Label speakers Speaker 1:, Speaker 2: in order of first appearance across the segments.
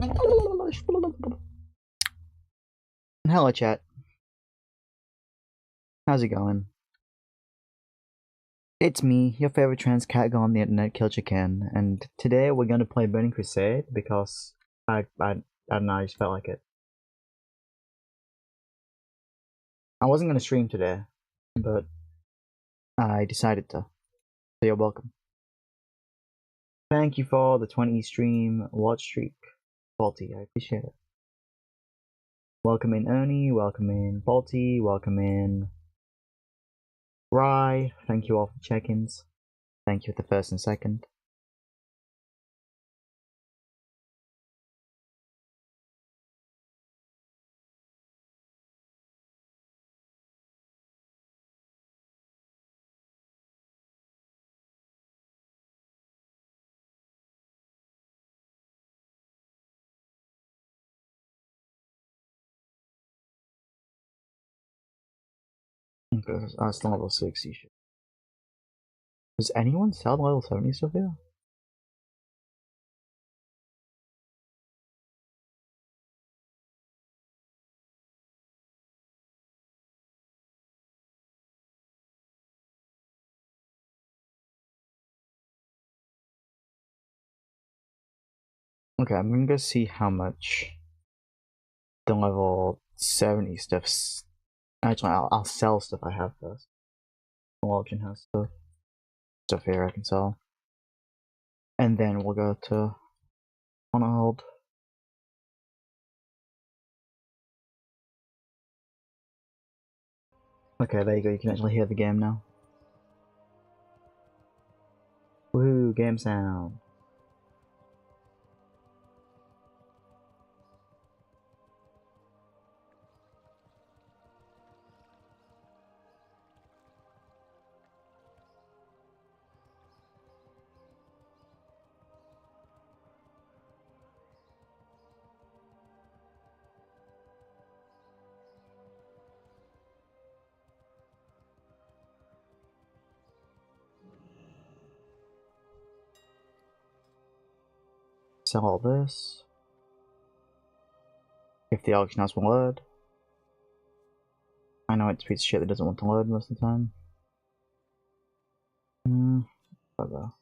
Speaker 1: Hello, chat. How's it going? It's me, your favorite trans cat guy on the internet, Kiljó Kitten, and today we're going to play Burning Crusade because I don't know, I just felt like it. I wasn't going to stream today, but I decided to. So you're welcome. Thank you for the 20 stream watch streak, Faulty. I appreciate it. Welcome in Ernie, welcome in Faulty, welcome in Rye. Thank you all for check-ins. Thank you for the first and second. Okay, I still level 60 shit. Does anyone sell level 70 stuff here? Okay, I'm gonna go see how much the level 70 stuff's. Actually, I'll sell stuff I have first. The auction has stuff here I can sell. And then we'll go to Hold. Okay, there you go, you can actually hear the game now. Woohoo, game sound. Sell all this. If the auction house will load. I know it's a piece of shit that doesn't want to load most of the time. Bugger.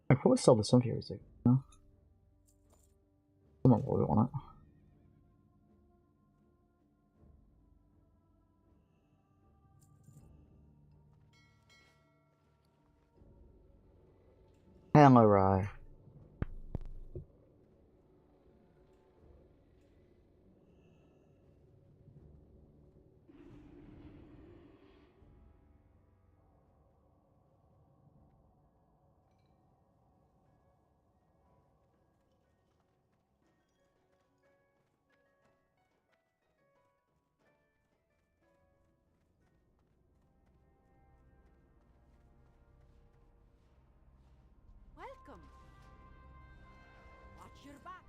Speaker 1: I could probably sell this Enquiries, no? Someone will want it. Hello, Rye.
Speaker 2: Welcome. Watch your back.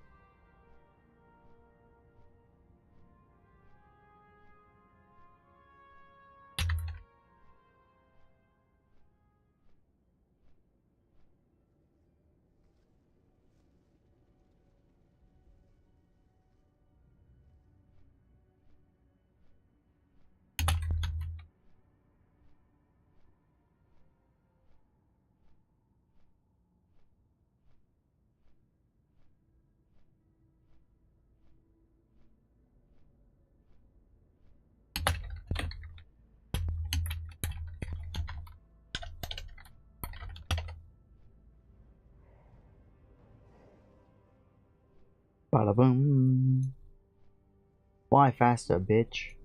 Speaker 1: Bada boom. Fly faster, bitch.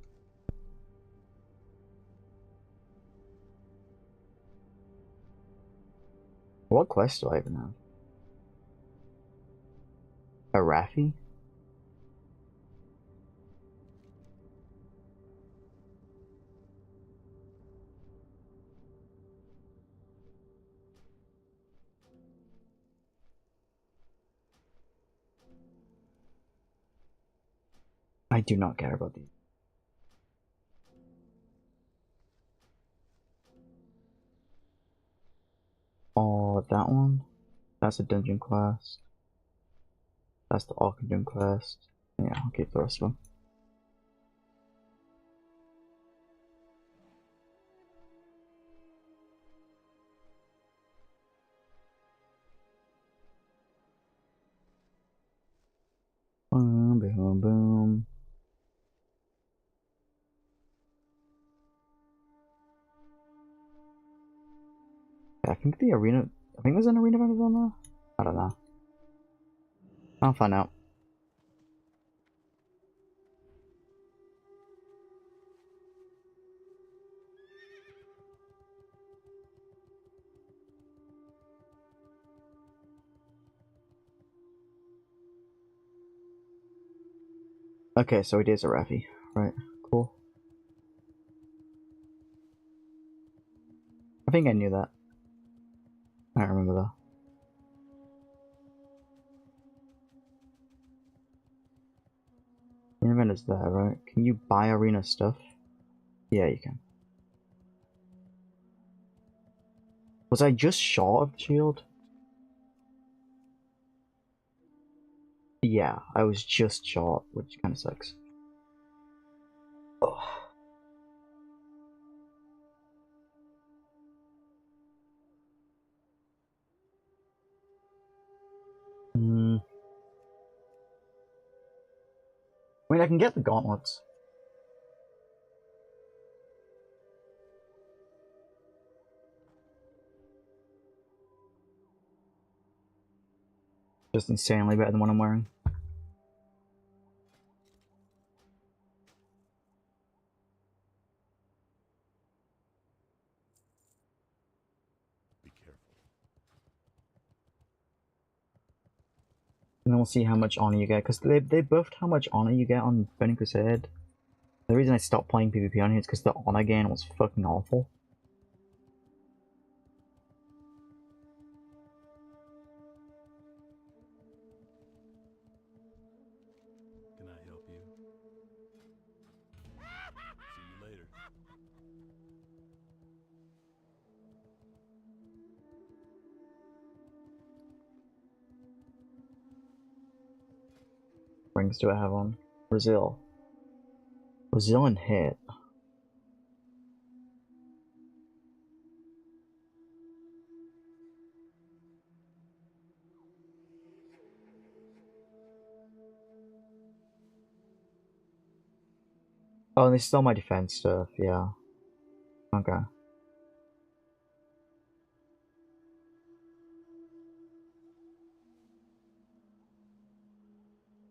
Speaker 1: What quest do I even have? A Raffi? I do not care about these. Oh, that one? That's a dungeon quest. That's the Arcanum quest. Yeah, I'll keep the rest of them. Boom, boom, boom. Yeah, I think the arena. I think there's an arena event on there. I don't know. I'll find out. Okay, so it is a Raffi. Right, cool. I think I knew that. I don't remember though. Arena event is there, right? Can you buy arena stuff? Yeah, you can. Was I just short of the shield? Yeah, I was just short, which kind of sucks. Ugh. I mean, I can get the gauntlets. Just insanely better than what I'm wearing.
Speaker 3: Be careful.
Speaker 1: And then we'll see how much honor you get, because they buffed how much honor you get on Burning Crusade. The reason I stopped playing PvP on here is because the honor gain was fucking awful.
Speaker 3: Can I help you? See you later.
Speaker 1: Rings do I have on? Brazil. Brazilian hit. Oh, and they stole my defense stuff, yeah. Okay.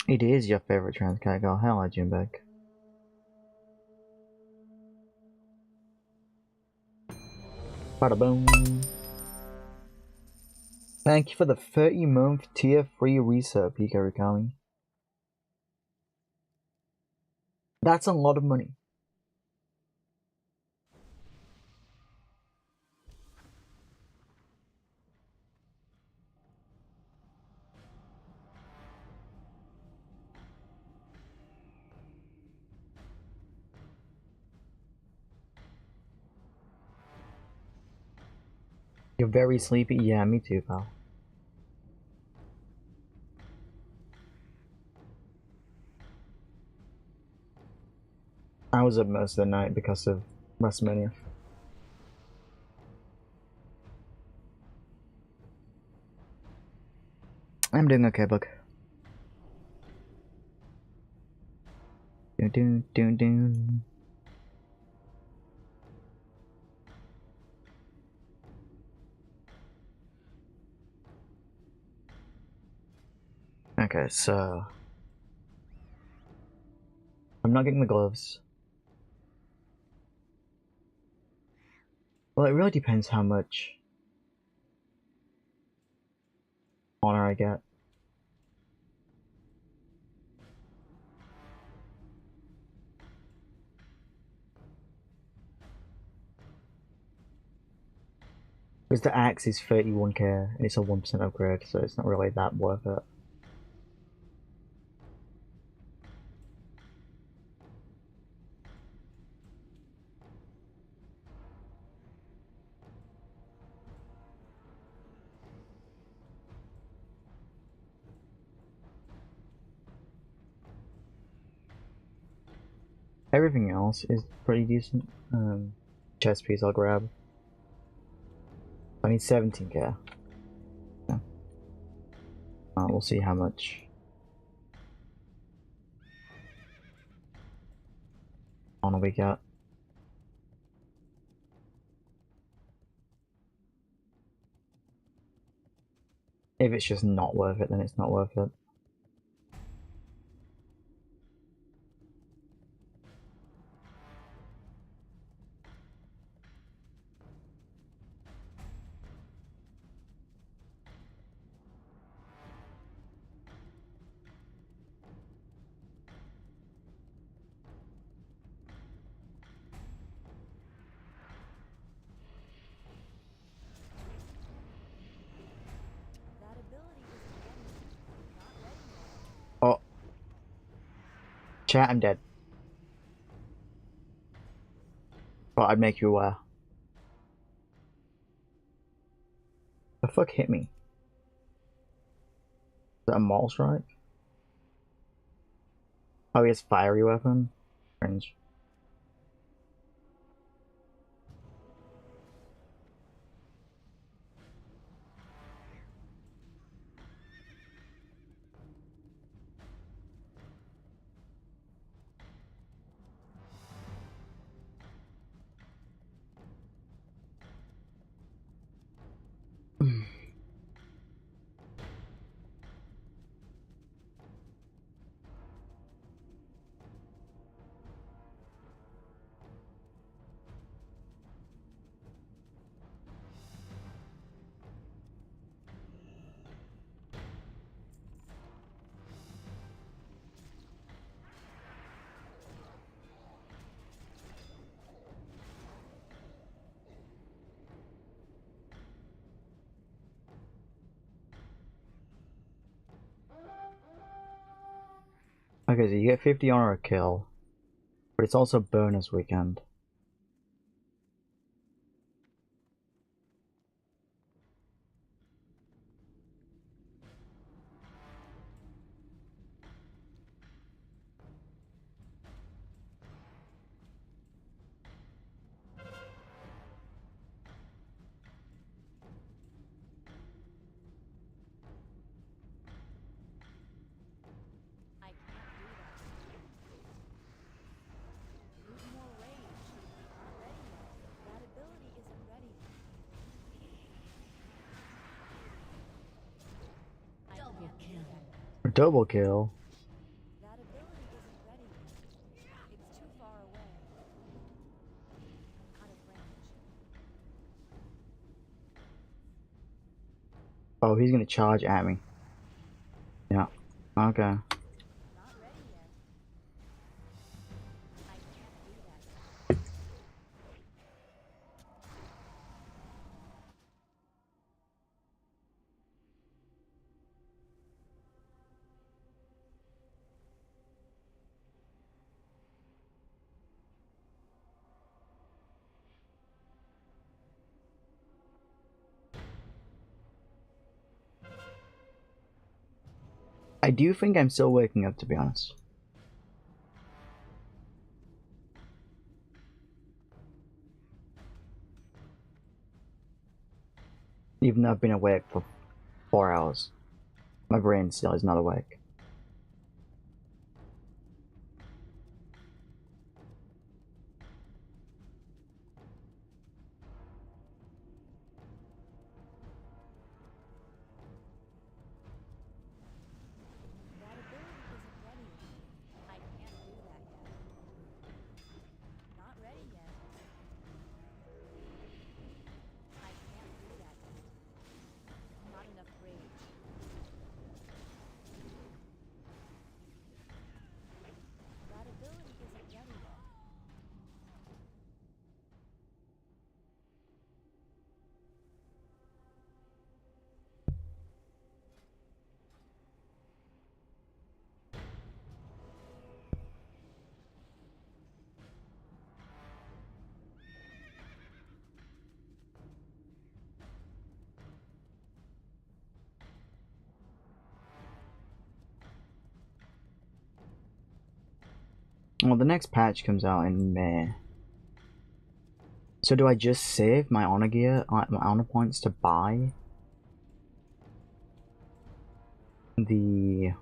Speaker 1: It is your favorite trans cat girl. Hell, I Jim back. Bada boom. Thank you for the 30-month tier 3 resub, Pika Rikami. That's a lot of money. You're very sleepy? Yeah, me too, pal. I was up most of the night because of WrestleMania. I'm doing okay, bug. Doon doon doon doon. Okay, so I'm not getting the gloves. Well, it really depends how much honor I get. Because the axe is 31k and it's a 1% upgrade, so it's not really that worth it. Everything else is pretty decent. Chest piece I'll grab. I need 17k. Yeah. We'll see how much on we get. If it's just not worth it, then it's not worth it.
Speaker 2: That ability isn't ready. Not ready yet.
Speaker 1: Oh. Chat, I'm dead. But I'd make you aware. The fuck hit me? Is that a maul strike? Oh, he has fiery weapon? Cringe. Okay, so you get 50 honor a kill, but it's also bonus weekend.
Speaker 2: I can't do that. Use more rage. Not ready yet. That ability isn't ready. Double kill.
Speaker 1: Double kill?
Speaker 2: That ability isn't ready yet. It's too far away. Out of range.
Speaker 1: Oh, he's gonna charge at me. Yeah. Okay.
Speaker 2: Not ready yet. I can't do that yet.
Speaker 1: I do think I'm still waking up, to be honest. Even though I've been awake for 4 hours. My brain still is not awake.
Speaker 2: That ability isn't ready yet. I can't do that yet. Not ready yet. I can't do that yet. Not enough rage.
Speaker 1: Well, the next patch comes out in May. So do I just save my honor gear, my honor points to buy the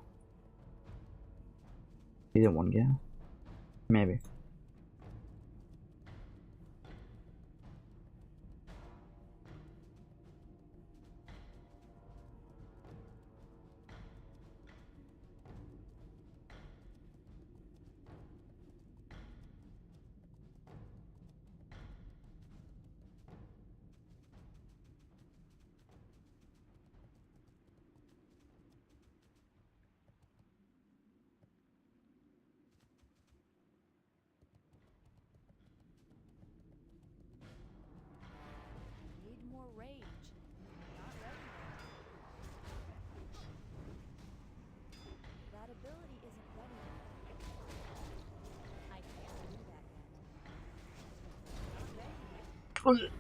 Speaker 1: season 1 gear? Maybe.
Speaker 2: Need more rage. Not ready yet. That ability isn't ready yet. I can't do that yet. Not ready yet.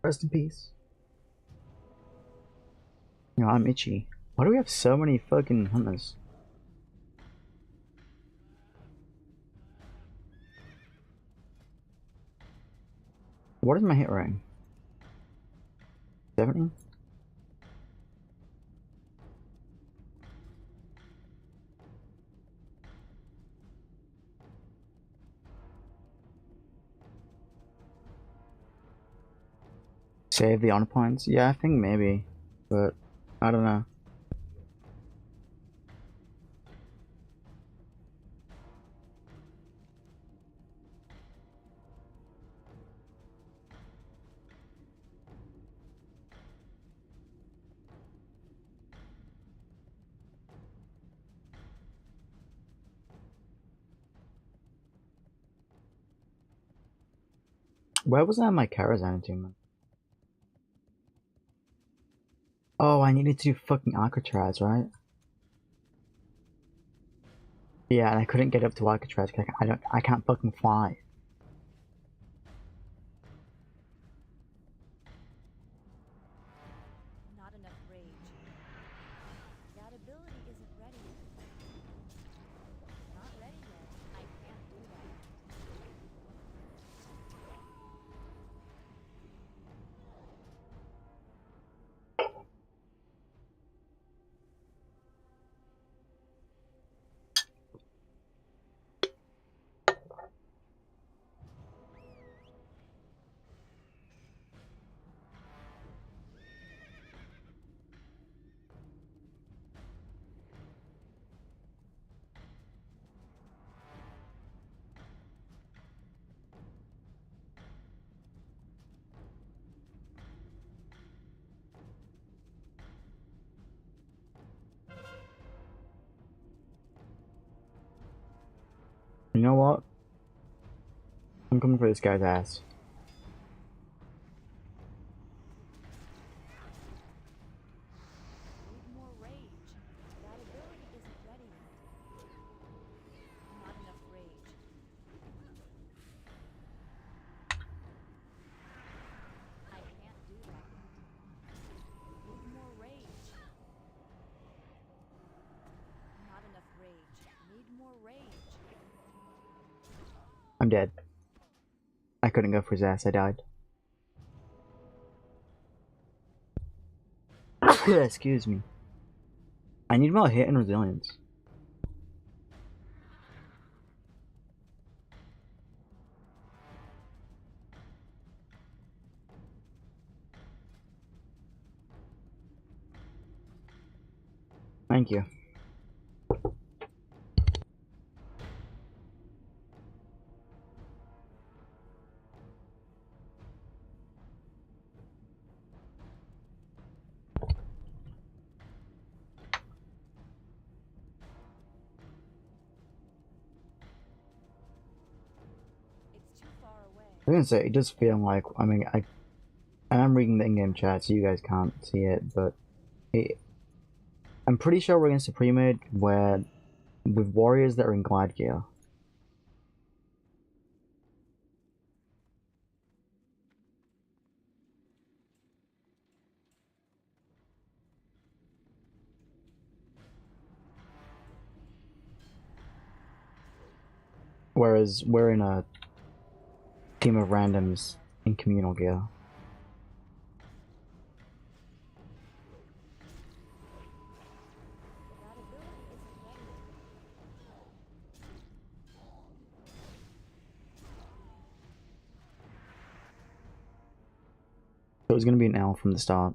Speaker 1: Rest in peace. You know, I'm itchy. Why do we have so many fucking hunters? What is my hit rate? 70? Save the honor points? Yeah, I think maybe, but I don't know. Where was that in my Karazhan team? Oh, I needed to do fucking Alcatraz, right? Yeah, and I couldn't get up to Alcatraz because I can't fucking fly.
Speaker 2: Not enough rage. That ability isn't ready yet. Not ready yet. I can't do that yet.
Speaker 1: You know what? I'm coming for this guy's ass.
Speaker 2: Need more rage. That ability isn't ready yet. Not enough rage. I can't do that yet. Need more rage. Not enough rage. Need more rage.
Speaker 1: I'm dead. I couldn't go for his ass, I died. Excuse me. I need more hit and resilience. Thank you.
Speaker 2: It's too far away.
Speaker 1: I was gonna say, it does feel like, I mean, I'm reading the in-game chat, so you guys can't see it, but I'm pretty sure we're against a pre-made where, with warriors that are in glide gear. Whereas we're in a team of randoms in communal gear.
Speaker 2: That ability isn't ready yet.
Speaker 1: So it was gonna be an L from the start.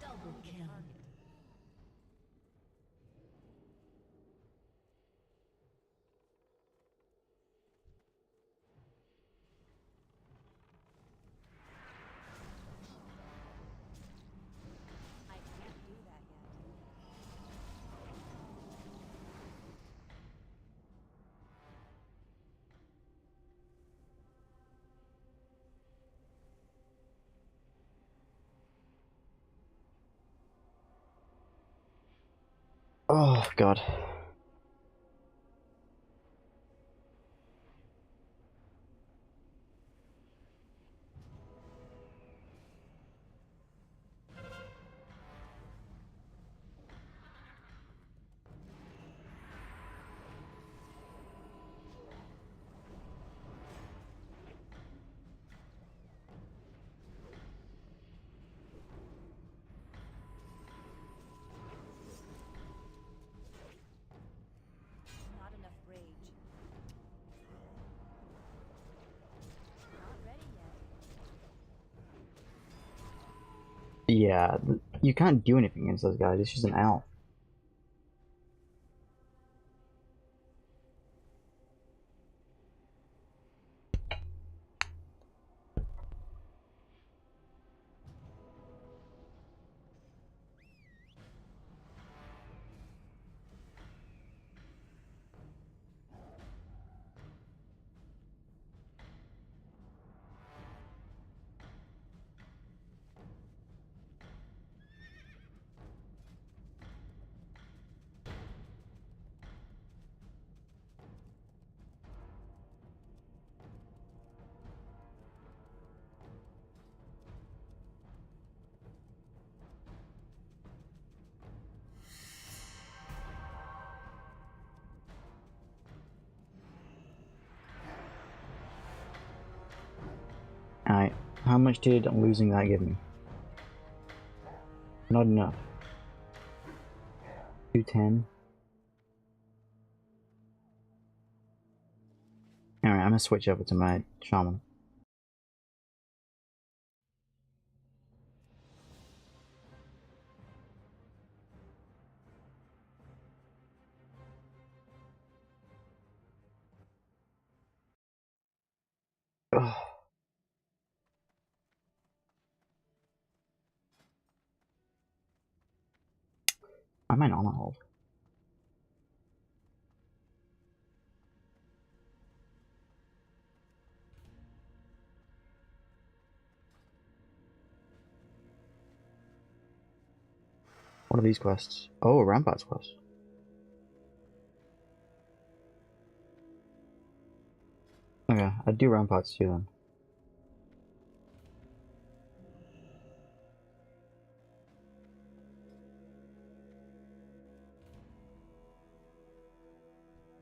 Speaker 4: Double kill.
Speaker 2: I can't do that yet.
Speaker 1: Oh god.
Speaker 2: Not enough rage. Not ready yet.
Speaker 1: Yeah, you can't do anything against those guys. It's just an L. Alright, how much did losing that give me? Not enough. 210. Alright, I'm gonna switch over to my shaman. Ugh. I might not hold. What are these quests? Oh, a Ramparts quest. Okay, I'd do Ramparts too then.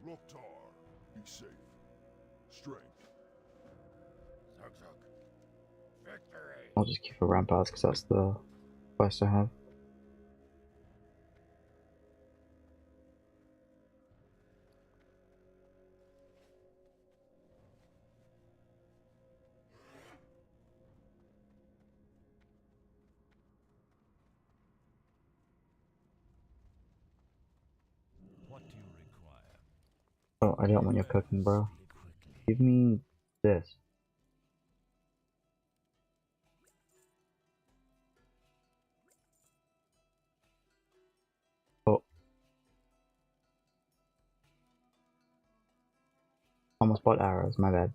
Speaker 3: Loktar, be safe. Strength.
Speaker 5: Zug zug. Victory!
Speaker 1: I'll just keep for Ramparts because that's the quest I have. Oh, I don't want your cooking, bro. Give me this. Oh. Almost bought arrows, my bad.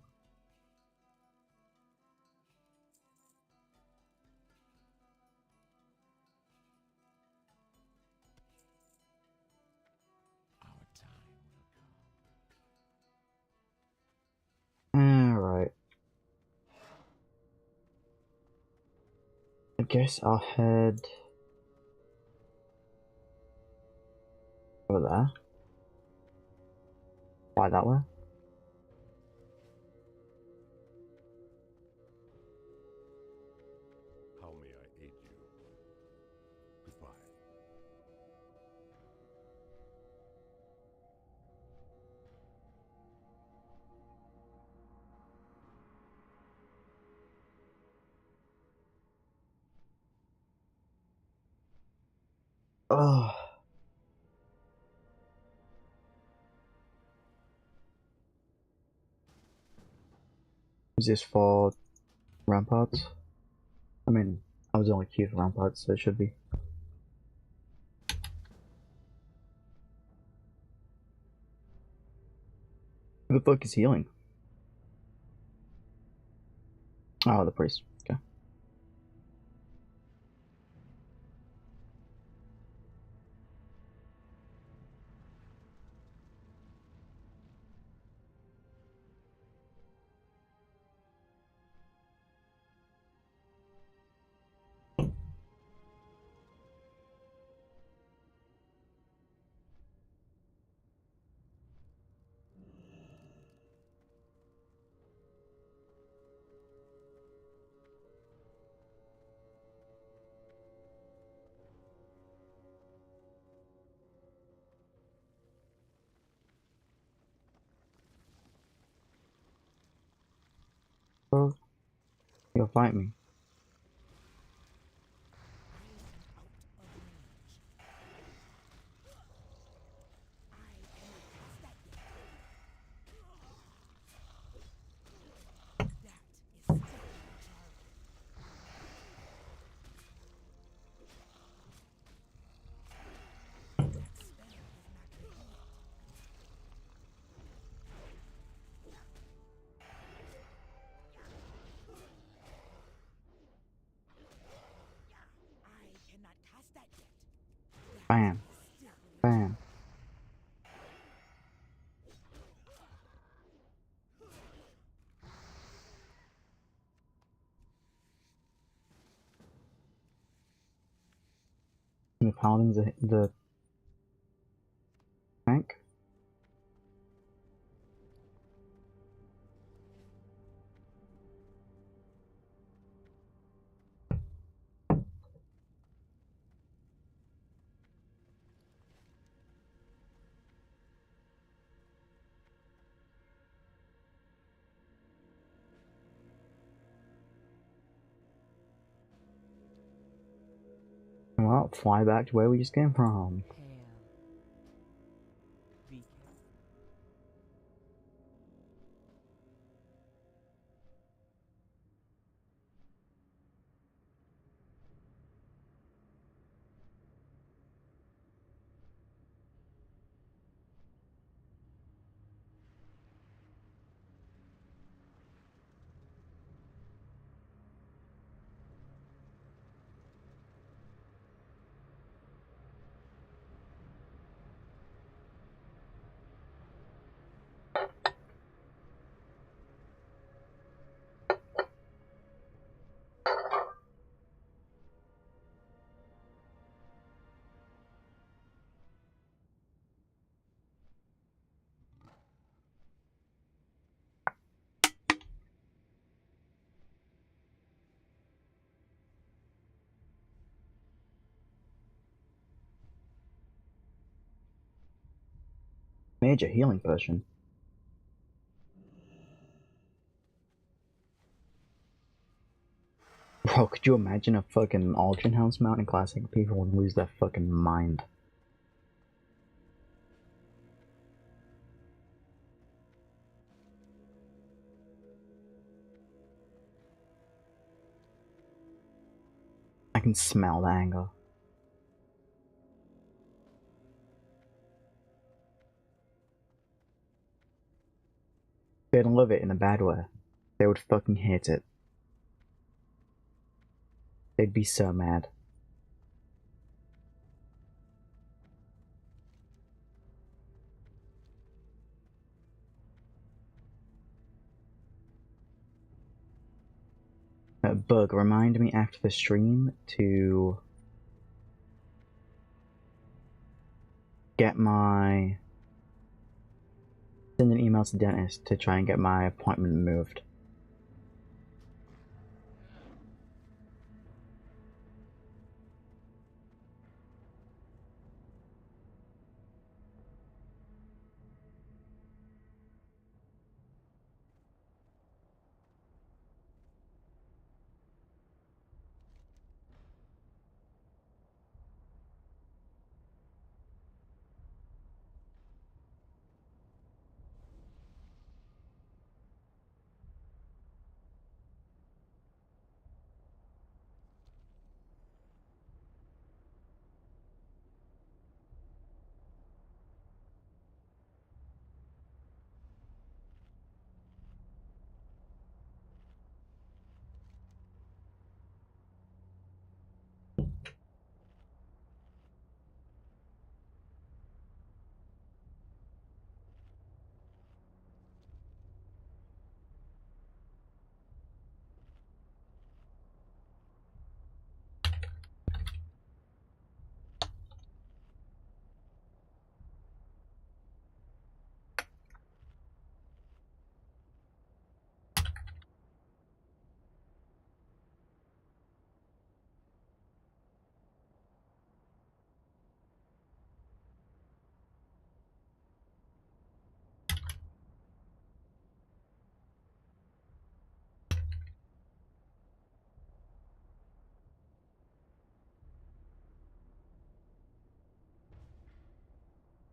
Speaker 1: Alright. I guess I'll head over there. Why that way?
Speaker 3: How may I aid you? Goodbye.
Speaker 1: Oh. Is this for ramparts? I mean, I was only queued for ramparts, so it should be. Who the fuck is healing? Oh, the priest. Okay. Oh, you'll fight me. Bam. Bam. The paladin's the tank? Well, fly back to where we just came from. Major healing potion. Bro, could you imagine a fucking auction house mount in Classic? People would lose their fucking mind. can smell the anger. They'd love it in a bad way. They would fucking hate it. They'd be so mad. Bug, remind me after the stream to get my... send an email to the dentist to try and get my appointment moved.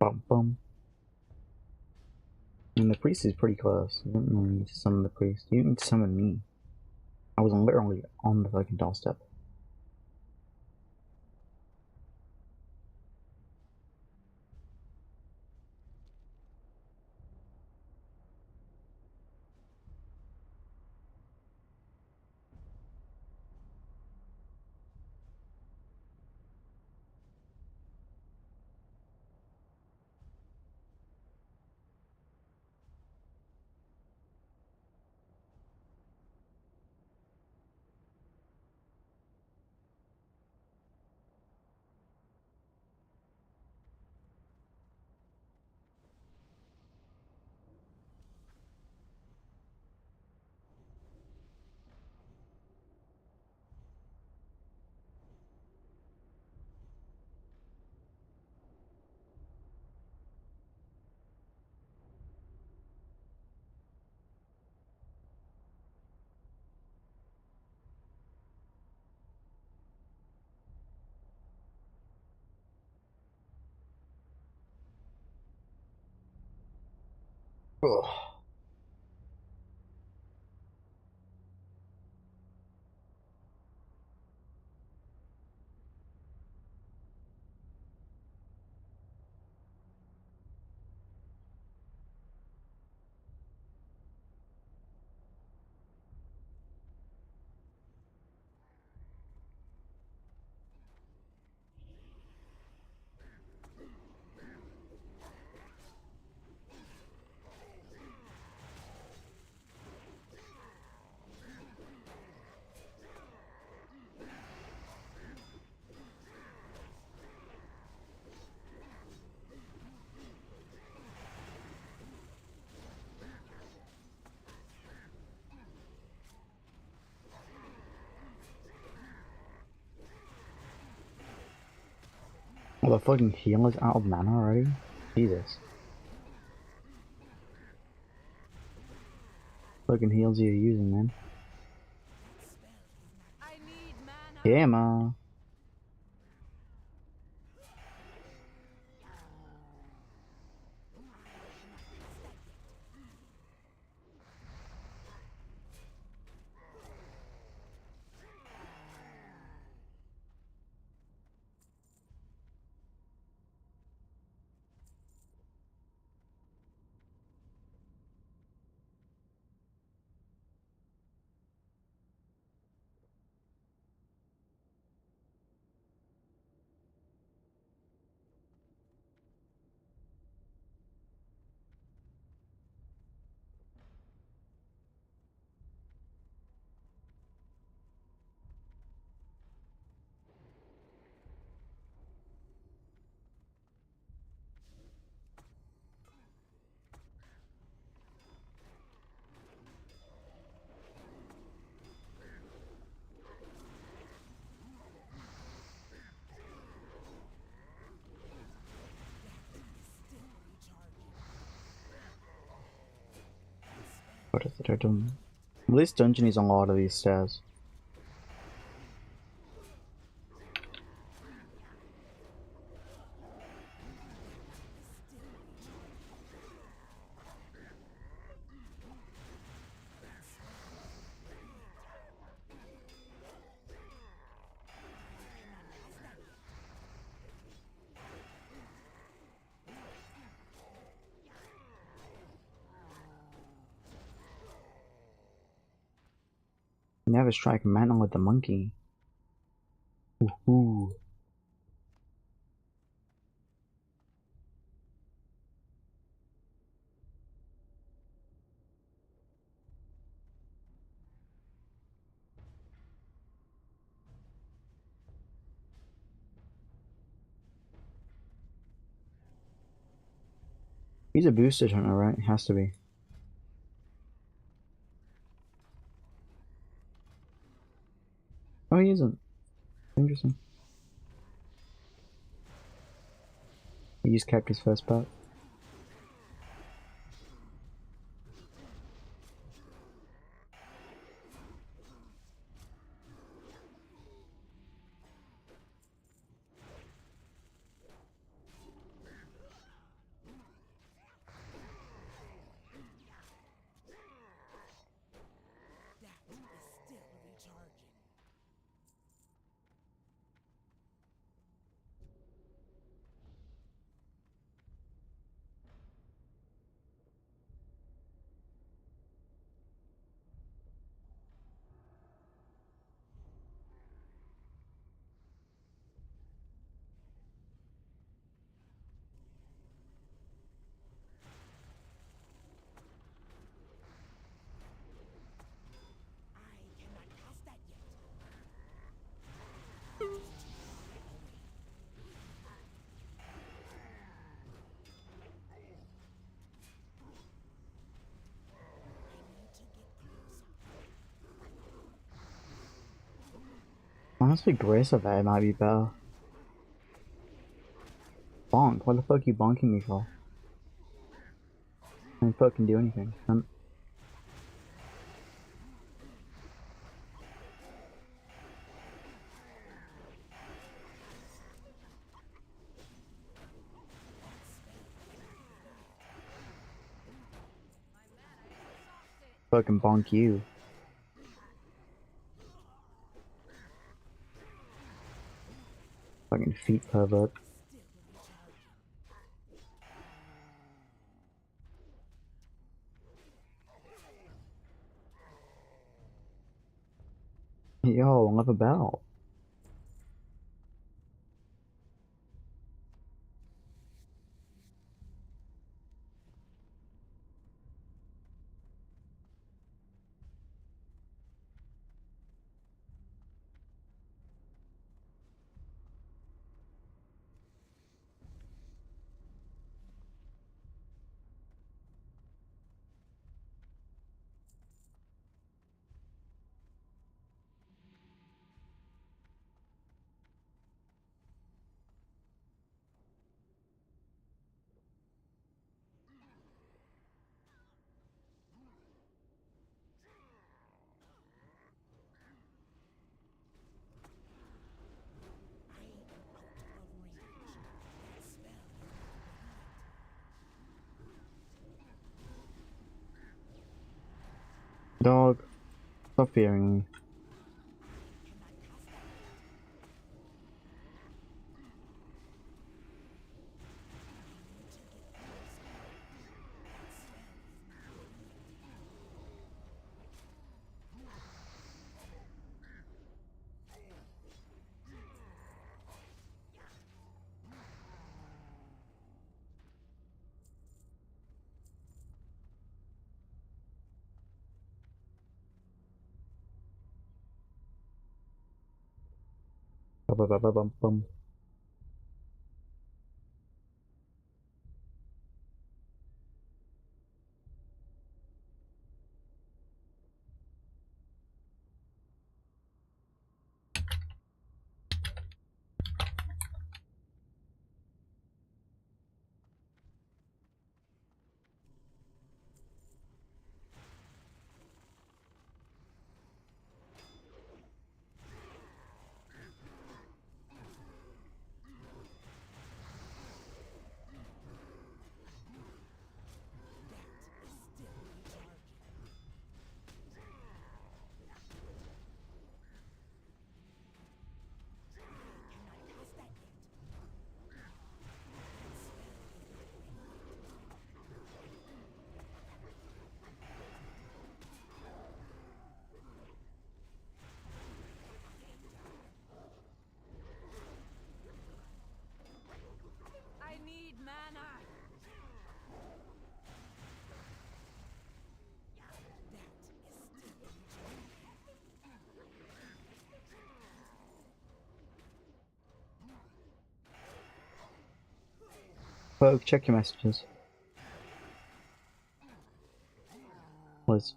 Speaker 1: Bum bum. And the priest is pretty close. You don't need to summon the priest. You need to summon me. I was literally on the fucking doorstep. Ugh. Well, the fucking healer's out of mana already? Jesus. Fucking heals you're using, man.
Speaker 2: I need mana.
Speaker 1: Yeah, ma. What is it I don't... At least dungeon is on a lot of these stairs. Never strike a man with the monkey. Ooh. He's a boosted hunter, right? Has to be. Oh, he isn't. Interesting. He just kept his first bet. Honestly, Grace of A might be better. Bonk? What the fuck are you bonking me for? I didn't fucking do anything. Fucking bonk you. Fucking feet pervert. Yo, another bell. Dog, stop fearing me. Bum. Poke, check your messages. Liz.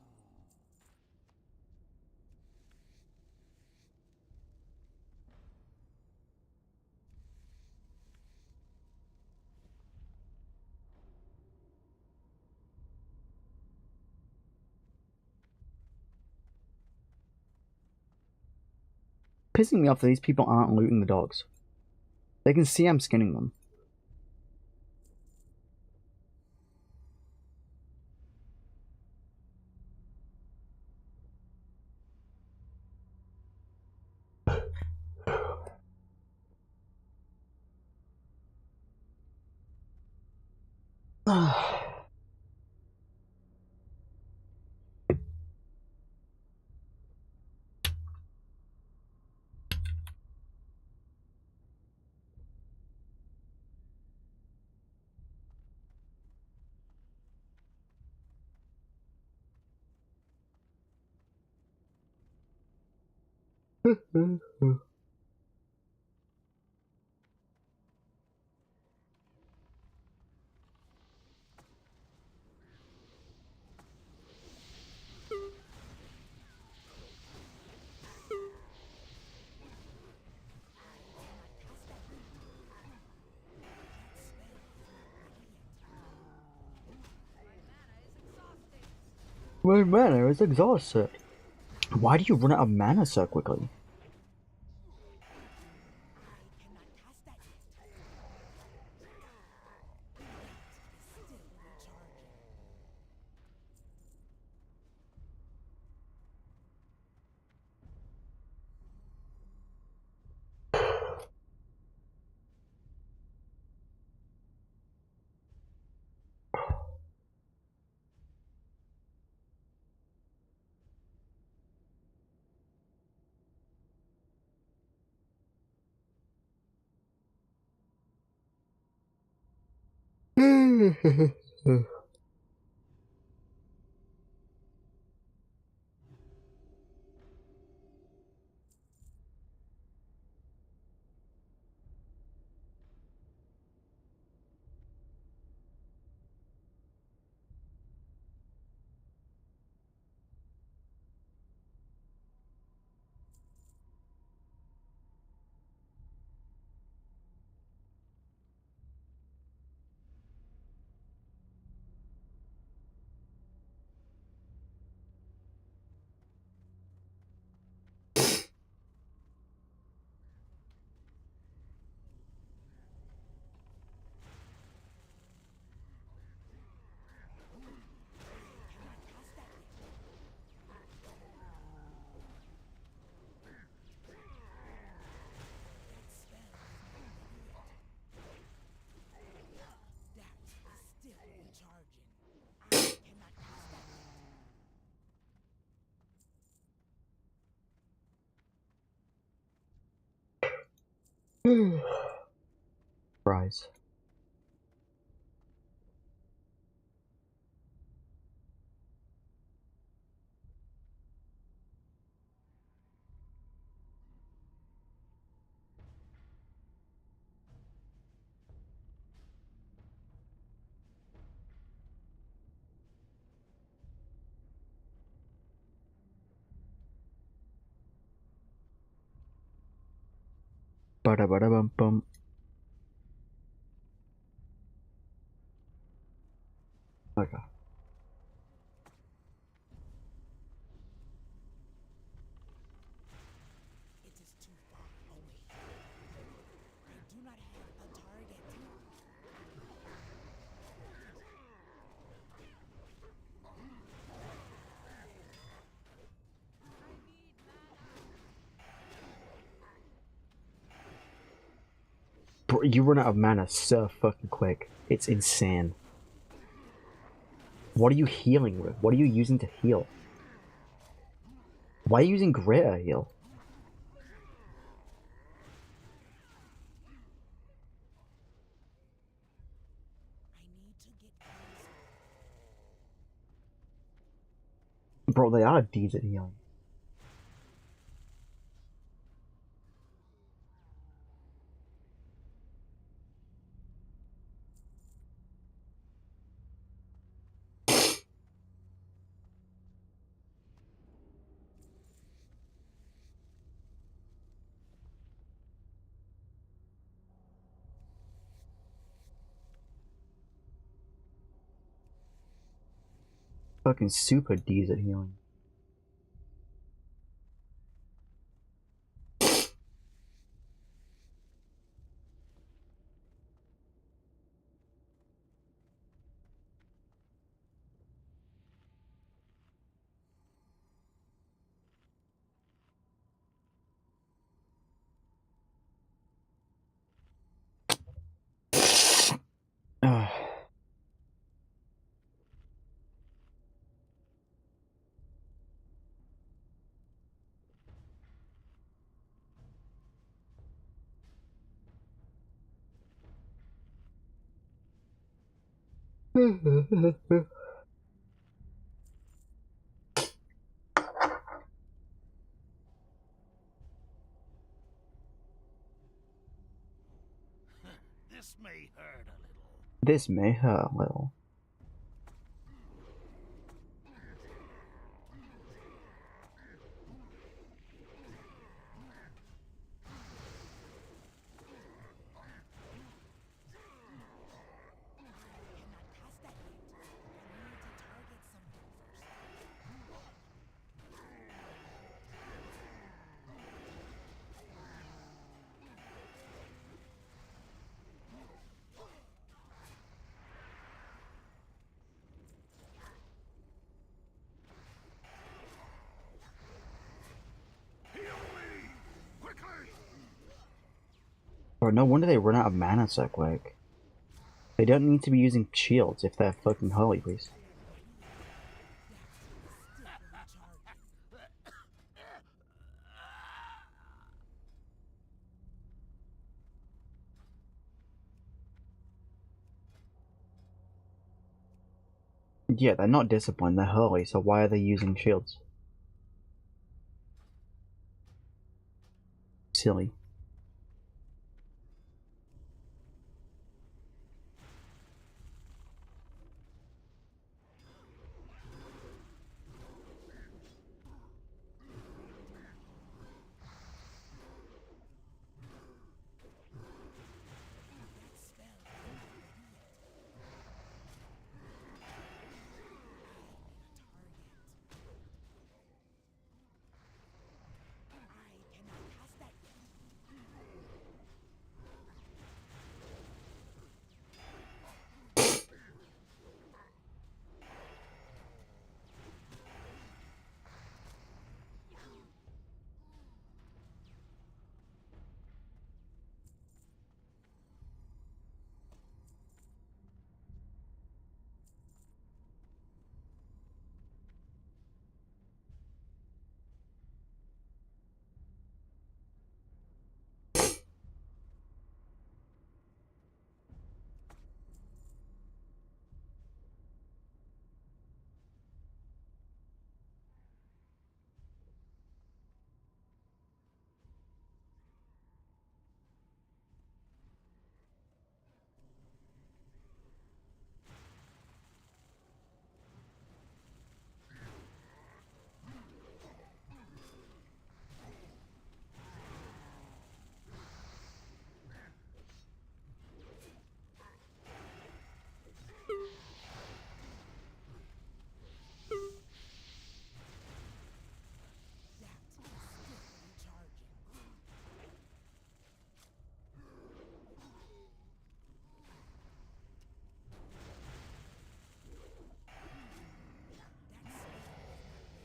Speaker 1: Pissing me off that these people aren't looting the dogs. They can see I'm skinning them. My mana is exhausted. Why do you run out of mana so quickly? Fries. Bada bada bum bum. Okay.
Speaker 4: It is too far away. I do not have a target.
Speaker 1: Bro, you run out of mana so fucking quick. It's insane. What are you healing with? What are you using to heal? Why are you using greater heal?
Speaker 4: I need to get closer.
Speaker 1: Bro, they are decent healing. Fucking super D's at healing.
Speaker 5: This may hurt a little.
Speaker 1: This may hurt a little.
Speaker 4: Cannot cast that yet. I need to target something first.
Speaker 5: Heal me! Quickly!
Speaker 1: Bro, no wonder they run out of mana so quick. They don't need to be using shields if they're fucking holy priests. Yeah, they're not disciplined, they're holy, so why are they using shields? Silly.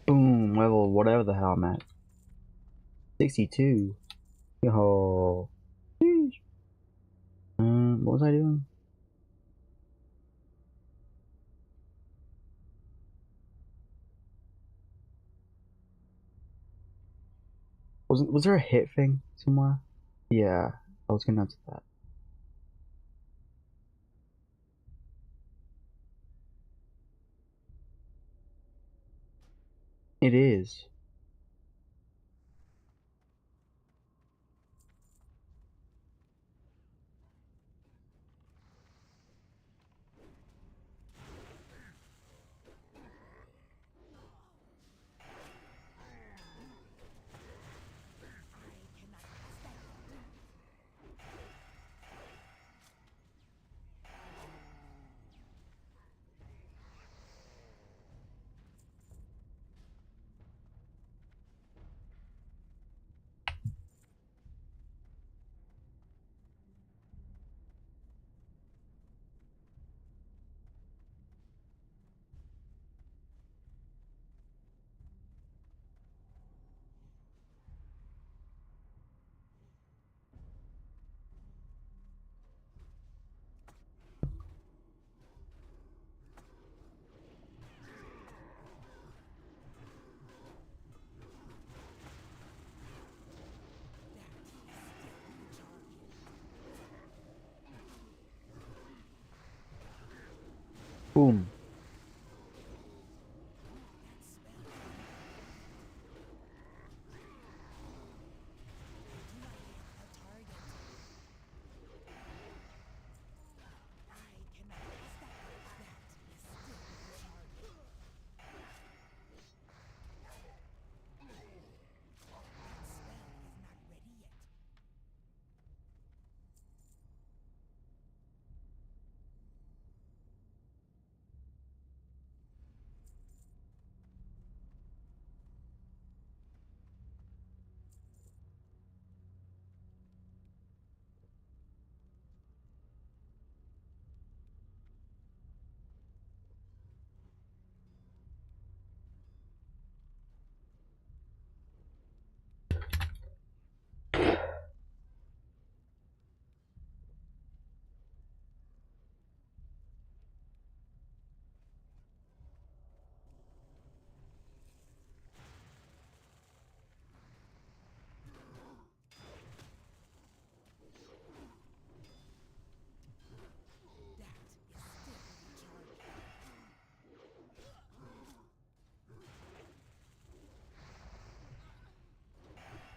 Speaker 1: Boom, level whatever the hell I'm at. 62. Yo. Sheesh. What was I doing? Was there a hit thing somewhere? Yeah, I was gonna answer that. It is. Boom.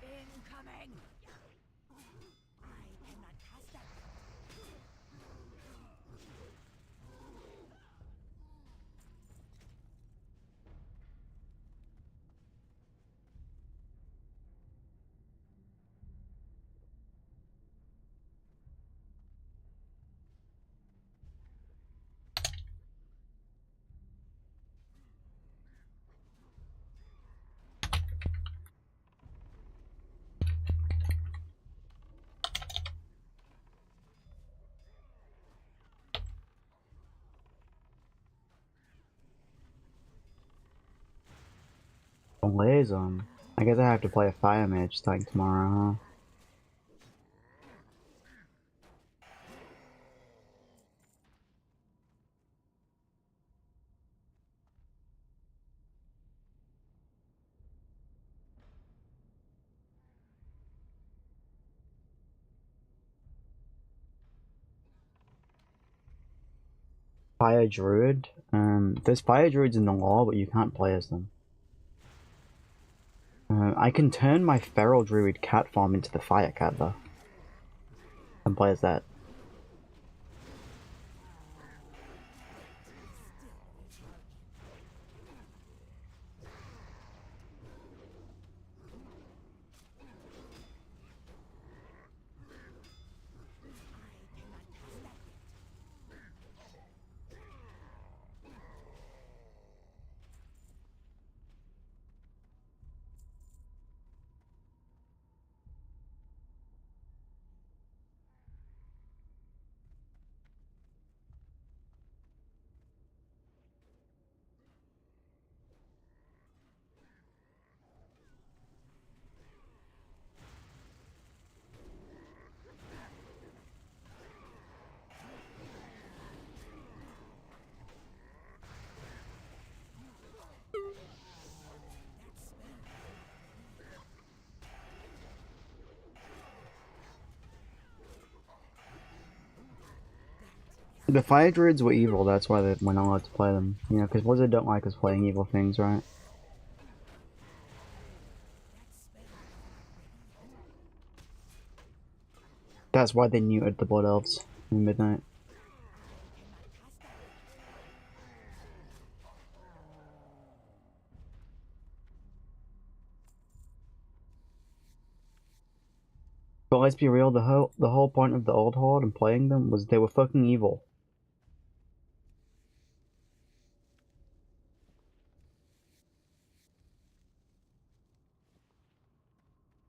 Speaker 4: Incoming! I cannot cast that.
Speaker 1: Liaison. I guess I have to play a fire mage starting tomorrow, huh? Fire druid. There's fire druids in the lore, but you can't play as them. I can turn my feral druid cat farm into the fire cat though, and play as that. The fire druids were evil, that's why we're not allowed to play them. You know, because Blizzard don't like us playing evil things, right? That's why they neutered the Blood Elves in Midnight. But let's be real, the whole point of the Old Horde and playing them was they were fucking evil.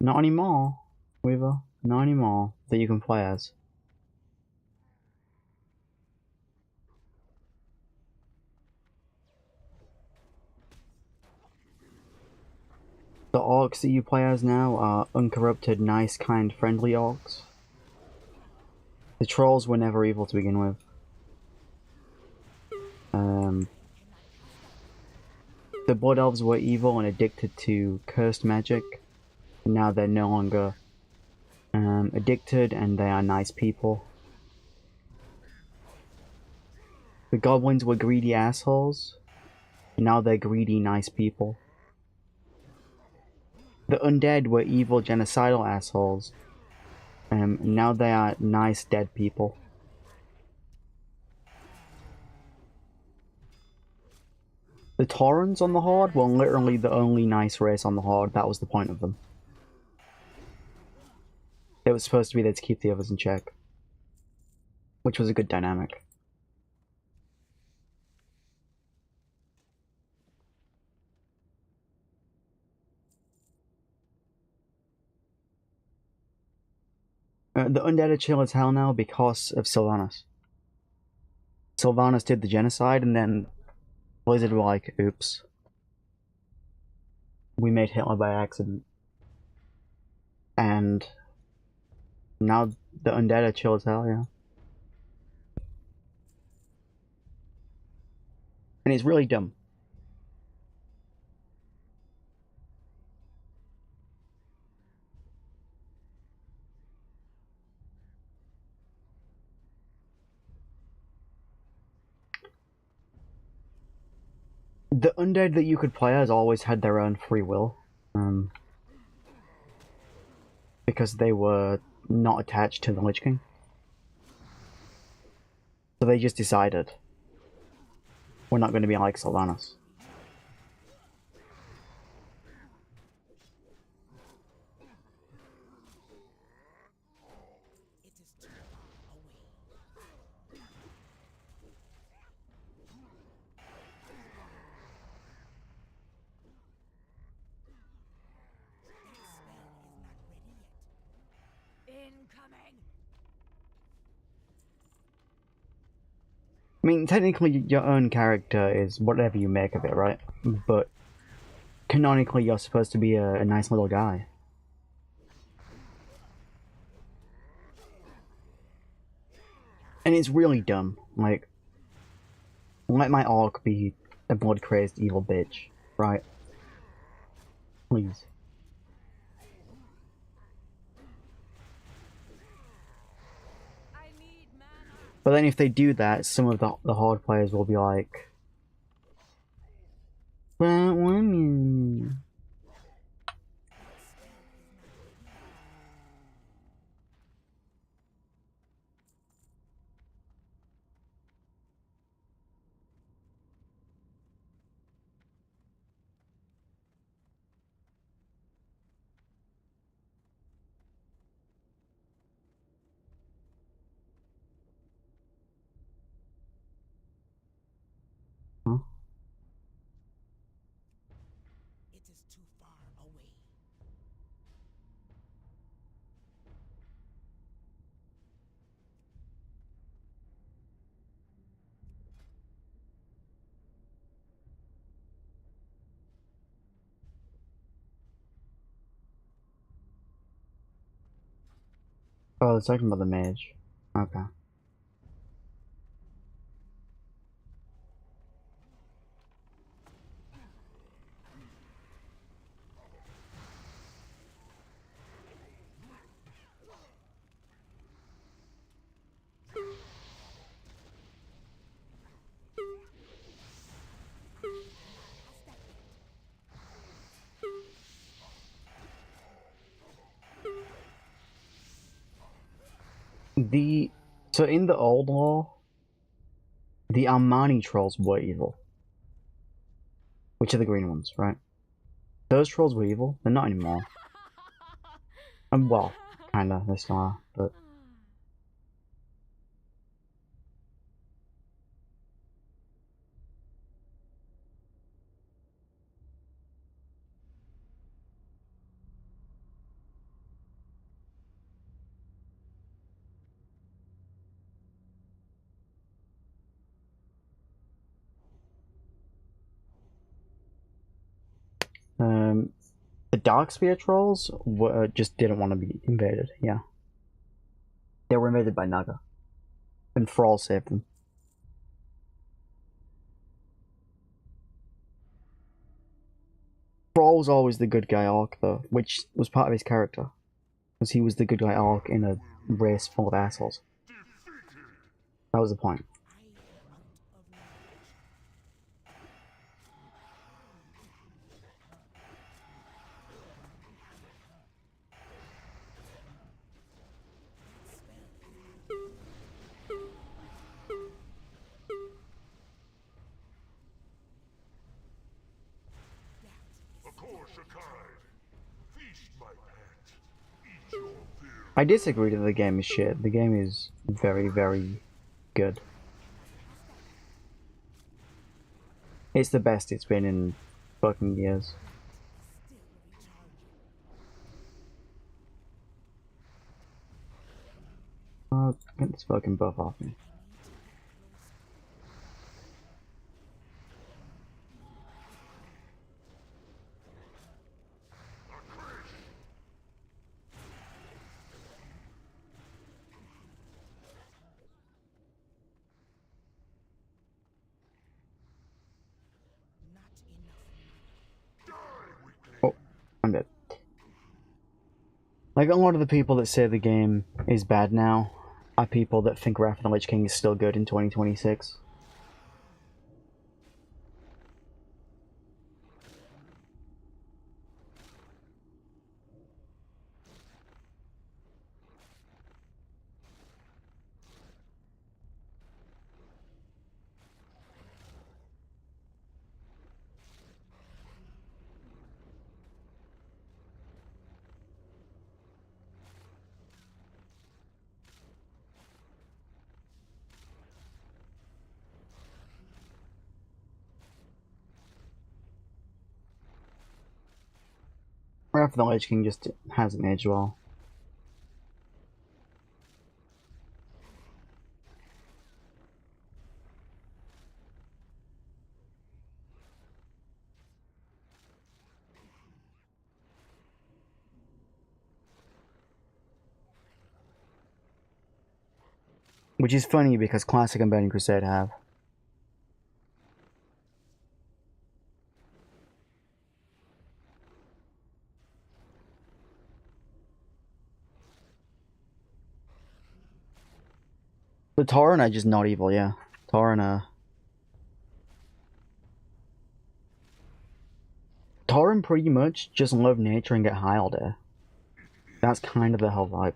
Speaker 1: Not anymore, Weaver. Not anymore that you can play as. The orcs that you play as now are uncorrupted, nice, kind, friendly orcs. The trolls were never evil to begin with. The Blood Elves were evil and addicted to cursed magic. And now they're no longer addicted and they are nice people. The goblins were greedy assholes. Now they're greedy, nice people. The undead were evil, genocidal assholes. Now they are nice, dead people. The Taurens on the Horde were literally the only nice race on the Horde. That was the point of them. It was supposed to be there to keep the others in check. Which was a good dynamic. The undead are chill as hell now because of Sylvanas. Sylvanas did the genocide and then Blizzard were like, oops. We made Hitler by accident. And now the undead are chill as hell, yeah. And it's really dumb. The undead that you could play as always had their own free will. Because they were not attached to the Lich King. So they just decided, we're not going to be like Sylvanas.
Speaker 4: It is too far away.
Speaker 2: Incoming!
Speaker 1: I mean, technically your own character is whatever you make of it, right? But canonically you're supposed to be a nice little guy. And it's really dumb. Like, let my orc be a blood-crazed evil bitch, right? Please.
Speaker 2: I need mana!
Speaker 1: But then if they do that, some of the Horde players will be like, "But women." Huh?
Speaker 4: It is too far away.
Speaker 1: Oh, they're talking about the mage. Okay. So in the old law, the Armani trolls were evil. Which are the green ones, right? Those trolls were evil. They're not anymore. Well, kinda, they still are, but... The Darkspear trolls just didn't want to be invaded, yeah. They were invaded by Naga. And Thrall saved them. Thrall was always the good guy orc, though, which was part of his character. Because he was the good guy orc in a race full of assholes. That was the point.
Speaker 4: I am out of
Speaker 1: I disagree that the game is shit. The game is very, very good. It's the best it's been in fucking years. Oh, get this fucking buff off me. Oh, I'm dead. Like, a lot of the people that say the game is bad now are people that think Wrath of the Lich King is still good in 2026. Wrath of the Lich King just hasn't aged well. Which is funny because Classic and Burning Crusade have. The Tauren are just not evil, yeah. Tauren pretty much just love nature and get high all day. That's kind of the whole vibe.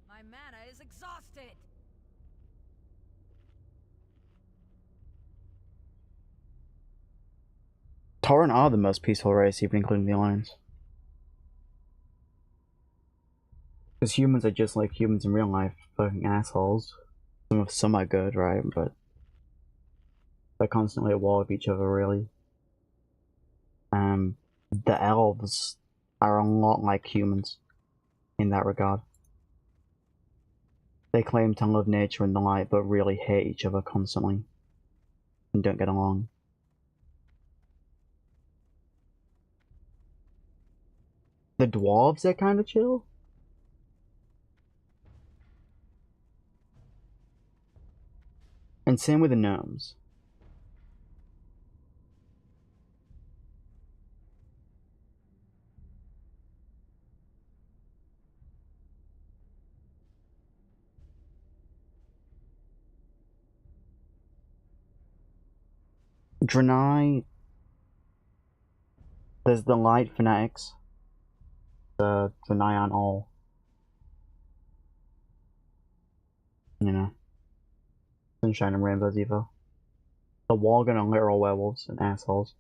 Speaker 2: My mana is exhausted!
Speaker 1: Tauren are the most peaceful race, even including the Alliance. Because humans are just like humans in real life, fucking assholes. Some are good, right? But they're constantly at war with each other, really. The elves are a lot like humans in that regard. They claim to love nature and the light, but really hate each other constantly and don't get along. The dwarves are kind of chill. And same with the gnomes. Draenei, there's the light fanatics. The Draenei aren't all, you know, sunshine and rainbows either. The Worgen are literal werewolves and assholes.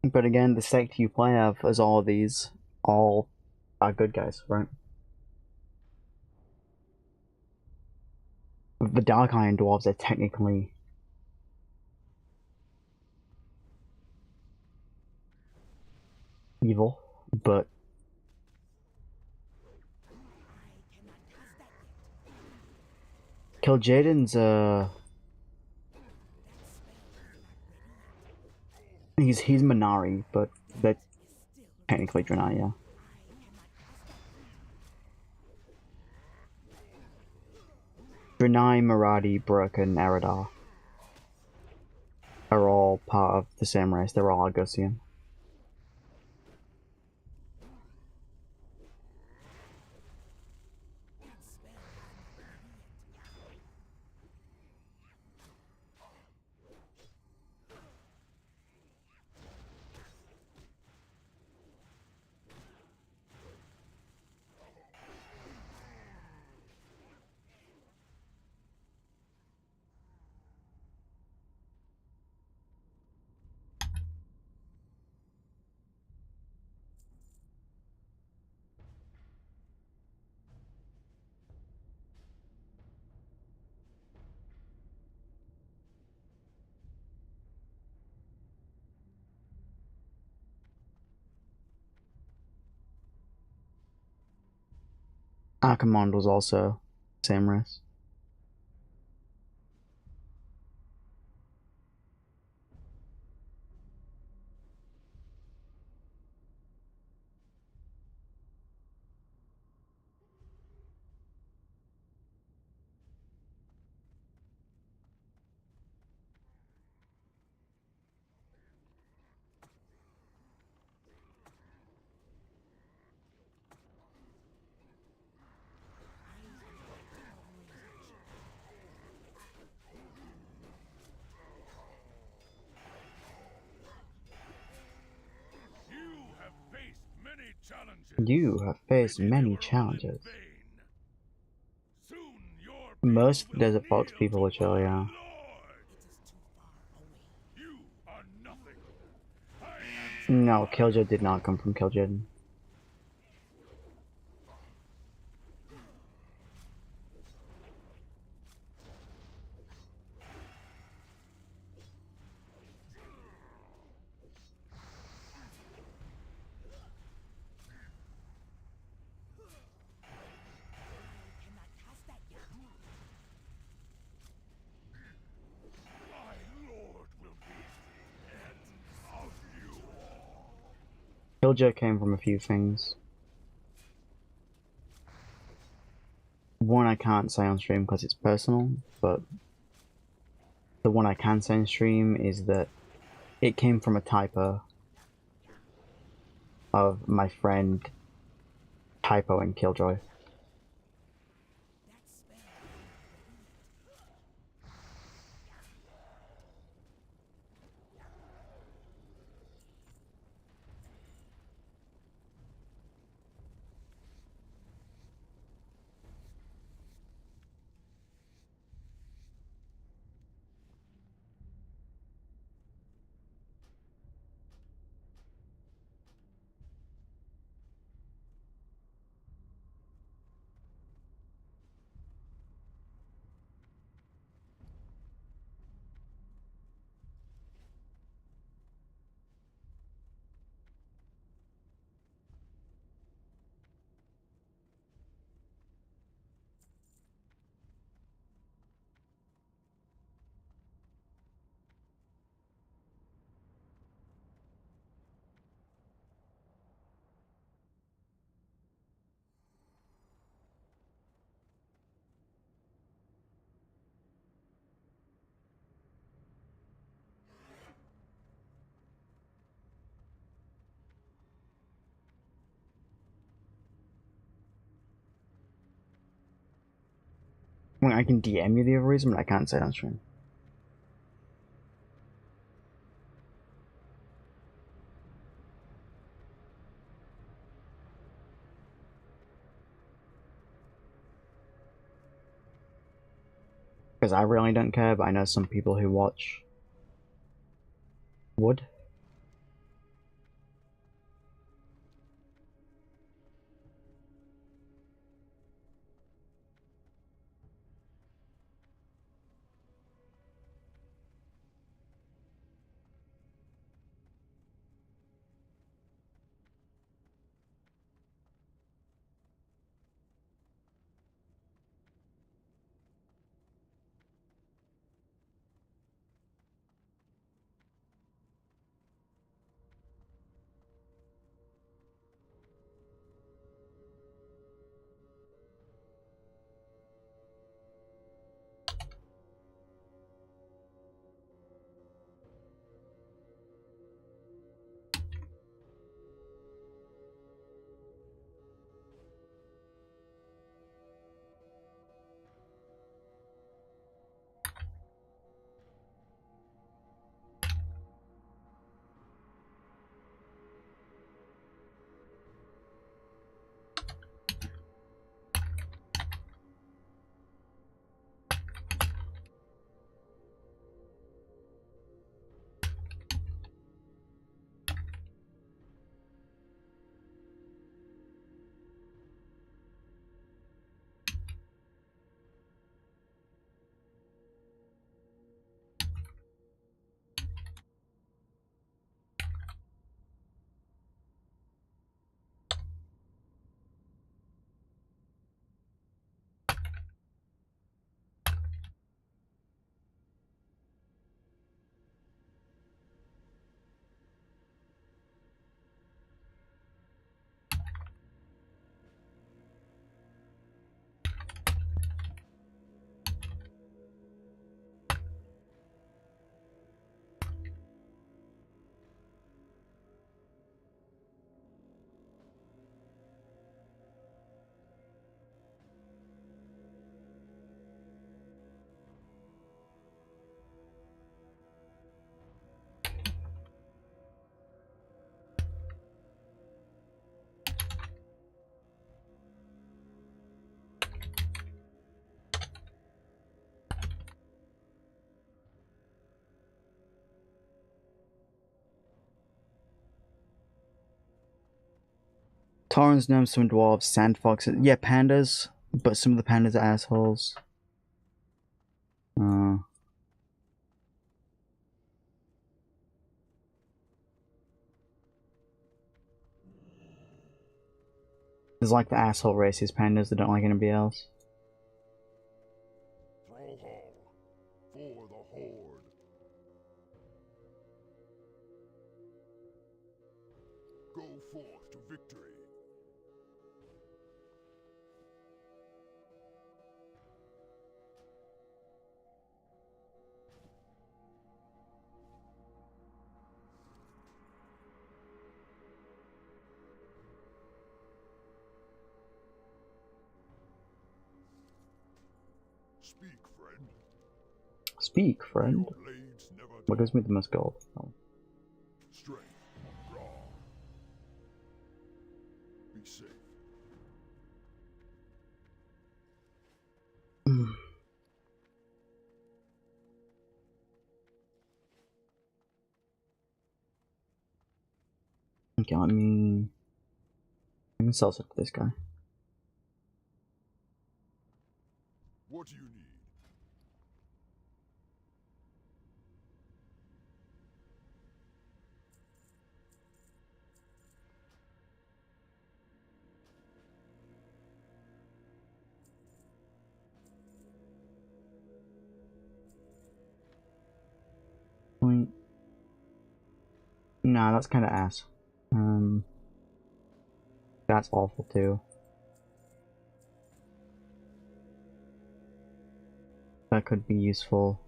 Speaker 1: But again, the sect you play as all of these, all are good guys, right? The Dark Iron Dwarves are technically evil, but Kil'jaeden's he's Minari, but they're technically Draenei, yeah. Draenei, Marathi, Brooke, and Eridar are all part of the same race. They're all Argosian. Archimonde was also same race. You have faced many challenges. Most Desert Fox people are chill, yeah. No, Kiljô did not come from Kil'jaeden. Kiljô came from a few things. One I can't say on stream because it's personal, but the one I can say on stream is that it came from a typo of my friend typoing Killjoy. I mean, I can DM you the other reason, but I can't say it on stream. Because I really don't care, but I know some people who watch would. Taurans, gnomes, some dwarves, sand foxes. Yeah, pandas, but some of the pandas are assholes. There's like the asshole racist pandas that don't like anybody else.
Speaker 3: Thrall Hall for the Horde. Go forth to victory. Speak, friend.
Speaker 1: Speak, friend.
Speaker 3: Your blades never
Speaker 1: What gives me the most gold? Oh.
Speaker 3: Strength. Raw. Be safe.
Speaker 1: Okay, let me sell stuff to this guy.
Speaker 3: What do you need?
Speaker 1: Point. Nah, that's kind of ass. That's awful too. That could be useful.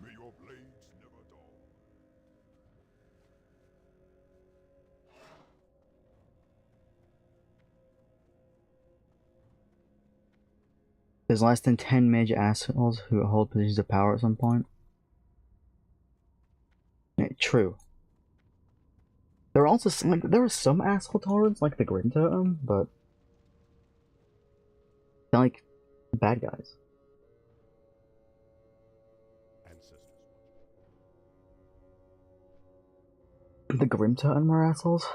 Speaker 3: May your blades never dull.
Speaker 1: There's less than 10 major assholes who hold positions of power at some point. Yeah, true. There are also there are some asshole Taurans, like the Grim Totem, but they're like bad guys.
Speaker 3: Ancestors
Speaker 1: The Grim Totem were assholes.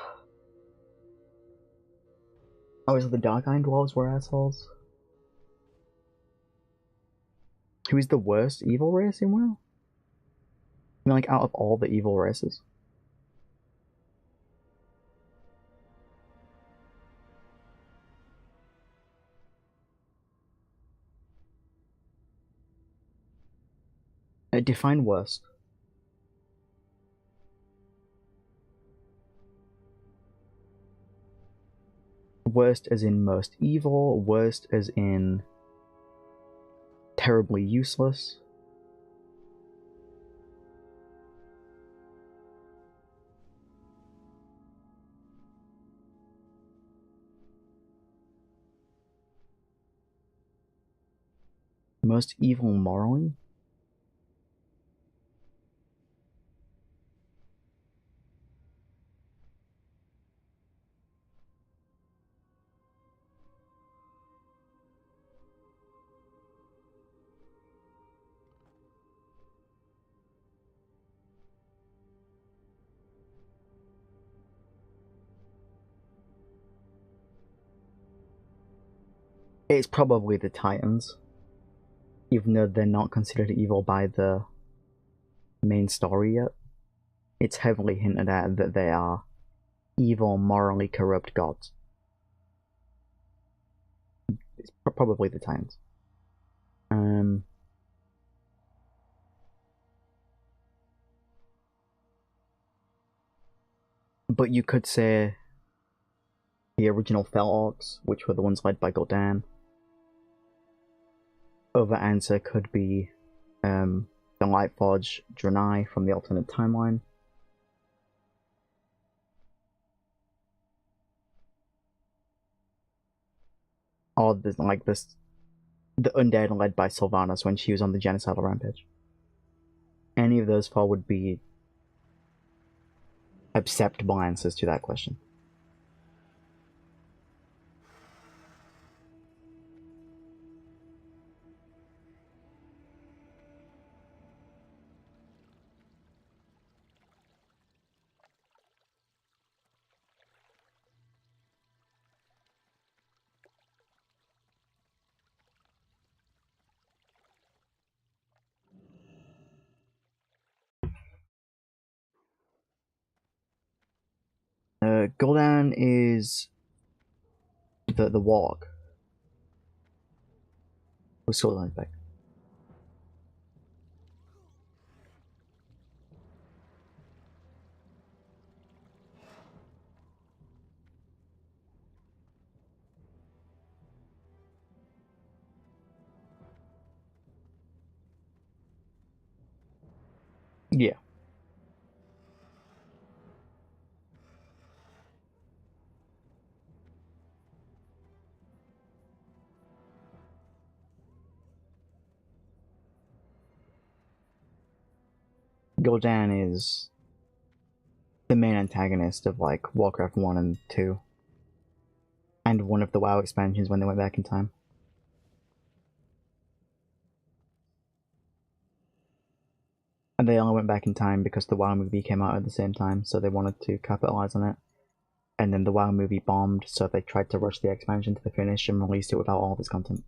Speaker 1: Oh, is it the Dark Iron Dwarves were assholes? Who is the worst evil race in WoW? I mean, like, out of all the evil races. Define worst. Worst as in most evil, worst as in terribly useless. Most evil morally? It's probably the Titans. Even though they're not considered evil by the main story yet. It's heavily hinted at that they are evil, morally corrupt gods. It's probably the Titans. But you could say the original Fel Orcs, which were the ones led by Gul'dan. Other answer could be the Lightforge Draenei from the alternate timeline. Or the undead led by Sylvanas when she was on the genocidal rampage. Any of those four would be acceptable answers to that question. Gul'dan is the warlock. With sword on his back. Yeah. Gul'dan is the main antagonist of like Warcraft 1 and 2. And one of the WoW expansions when they went back in time. And they only went back in time because the WoW movie came out at the same time, so they wanted to capitalize on it. And then the WoW movie bombed, so they tried to rush the expansion to the finish and released it without all of its content.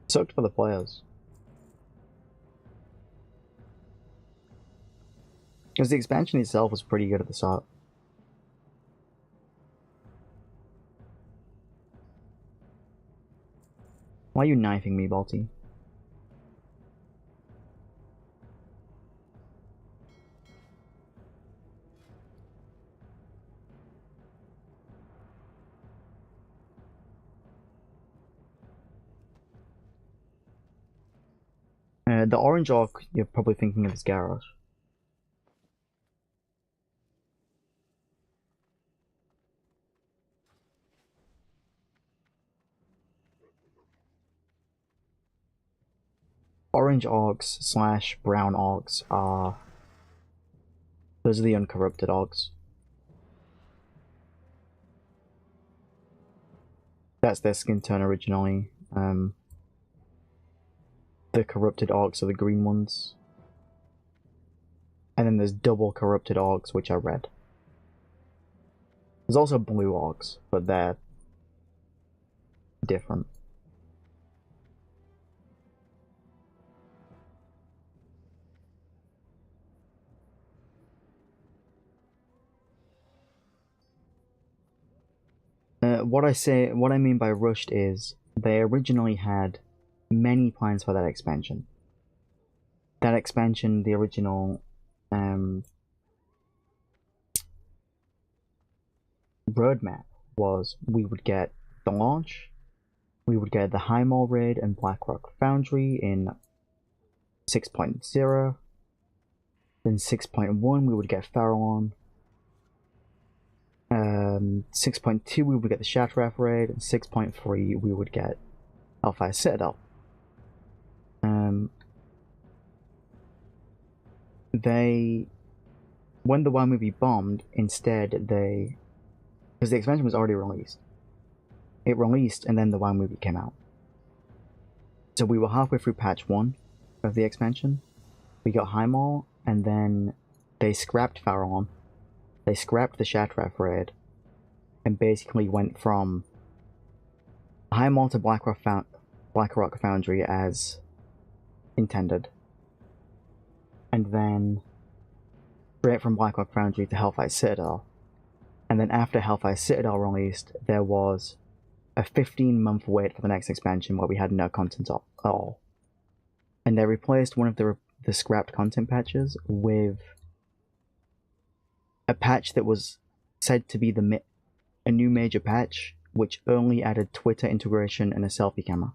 Speaker 1: Sucked for the players. Because the expansion itself was pretty good at the start. Why are you knifing me, Balti? The orange orc you're probably thinking of is Garrosh. Orange orcs slash brown orcs are... those are the uncorrupted orcs. That's their skin tone originally. The corrupted orcs are the green ones. And then there's double corrupted orcs, which are red. There's also blue orcs, but they're different. What I mean by rushed is they originally had many plans for that expansion. That expansion, the original roadmap was we would get the launch, we would get the Highmaul raid and Blackrock Foundry in 6.0, then 6.1 we would get Farallon, 6.2 we would get the Shattrath raid, and 6.3 we would get Hellfire Citadel. When the WoW movie bombed, instead because the expansion was already released. It released and then the WoW movie came out. So we were halfway through patch 1 of the expansion. We got Highmaul, and then they scrapped Farallon. They scrapped the Shattrath raid, and basically went from Highmaul to Blackrock Foundry as intended. And then straight from Blackrock Foundry to Hellfire Citadel. And then after Hellfire Citadel released, there was a 15-month wait for the next expansion where we had no content at all. And they replaced one of the scrapped content patches with a patch that was said to be a new major patch, which only added Twitter integration and a selfie camera.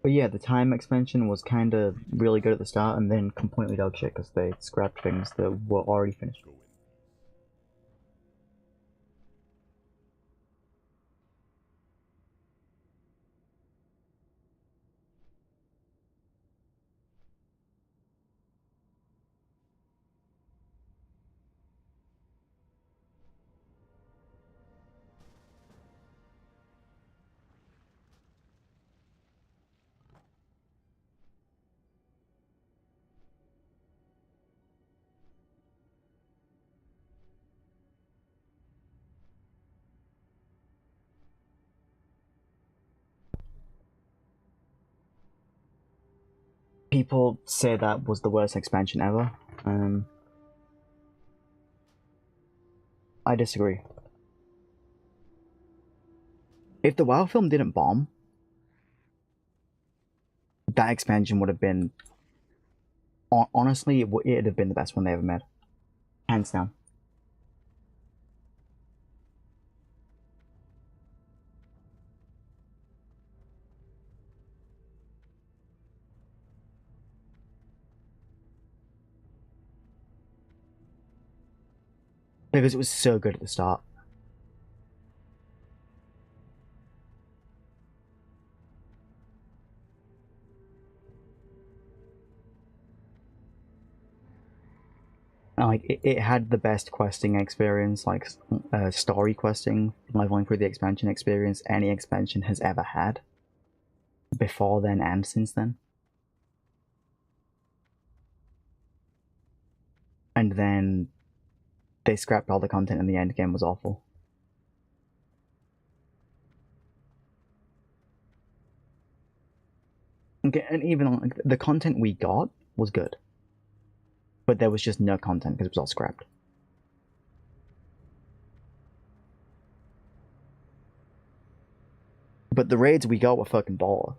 Speaker 1: But yeah, the time expansion was kind of really good at the start, and then completely dog shit because they scrapped things that were already finished.
Speaker 3: Go in.
Speaker 1: People say that was the worst expansion ever. I disagree. If the WoW film didn't bomb, that expansion would have been... Honestly, it'd have been the best one they ever made. Hands down. Because it was so good at the start. Like, it had the best questing experience, like, story questing, leveling through the expansion experience any expansion has ever had. Before then and since then. And then they scrapped all the content and the end game was awful. Okay, and even like, the content we got was good. But there was just no content because it was all scrapped. But the raids we got were fucking baller.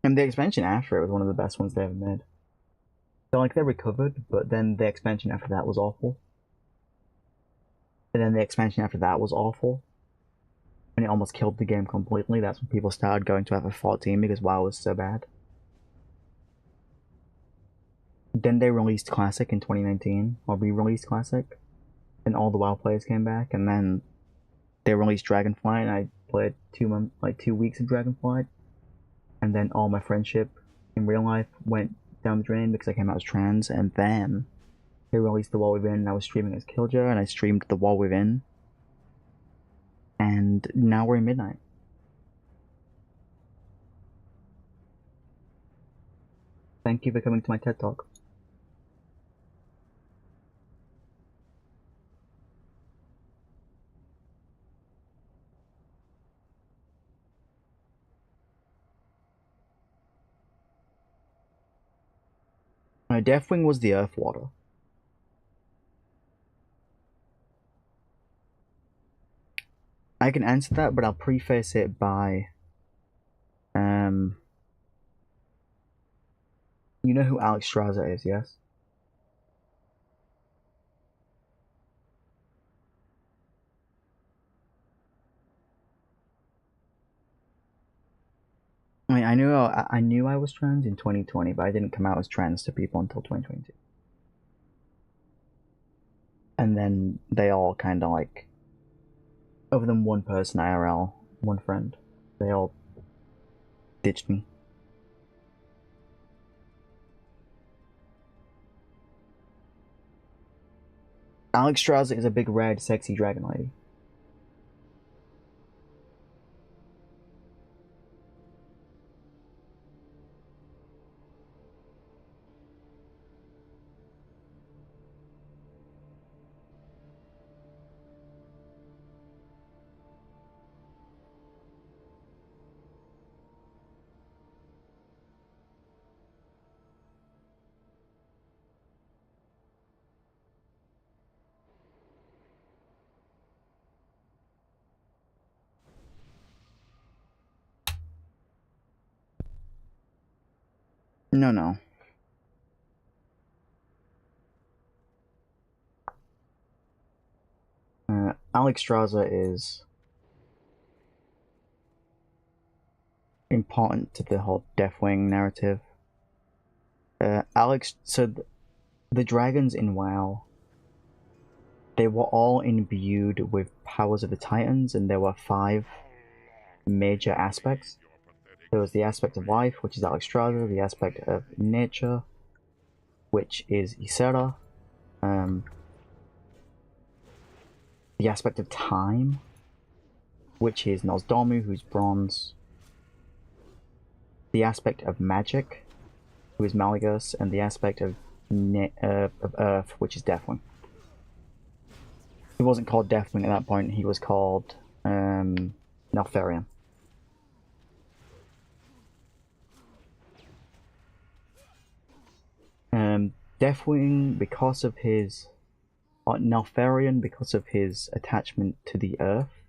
Speaker 1: And the expansion after it was one of the best ones they ever made. So like they recovered, but then the expansion after that was awful. And then the expansion after that was awful. And it almost killed the game completely. That's when people started going to FF14 because WoW was so bad. Then they released Classic in 2019, or re-released Classic, and all the WoW players came back, and then they released Dragonflight, and I played 2 weeks of Dragonflight, and then all my friendship in real life went down the drain because I came out as trans, and then they released The Wall Within, and I was streaming as Kiljó, and I streamed The Wall Within, and now we're in Midnight. Thank you for coming to my TED Talk. My Deathwing was the Earth Water. I can answer that, but I'll preface it by, you know who Alex Straza is, yes? I knew I was trans in 2020, but I didn't come out as trans to people until 2022. And then they all kind of like, other than one person IRL, one friend, they all ditched me. Alexstrasza is a big red sexy dragon lady. No. Alexstrasza is important to the whole Deathwing narrative. The dragons in WoW, they were all imbued with powers of the Titans, and there were 5 major aspects. There was the aspect of life, which is Alexstrasza, the aspect of nature, which is Ysera, the aspect of time, which is Nosdormu, who's bronze, the aspect of magic, who is Malygos, and the aspect of Earth, which is Deathwing. He wasn't called Deathwing at that point, he was called Neltharion. Deathwing, because of his... Neltharion, because of his attachment to the Earth,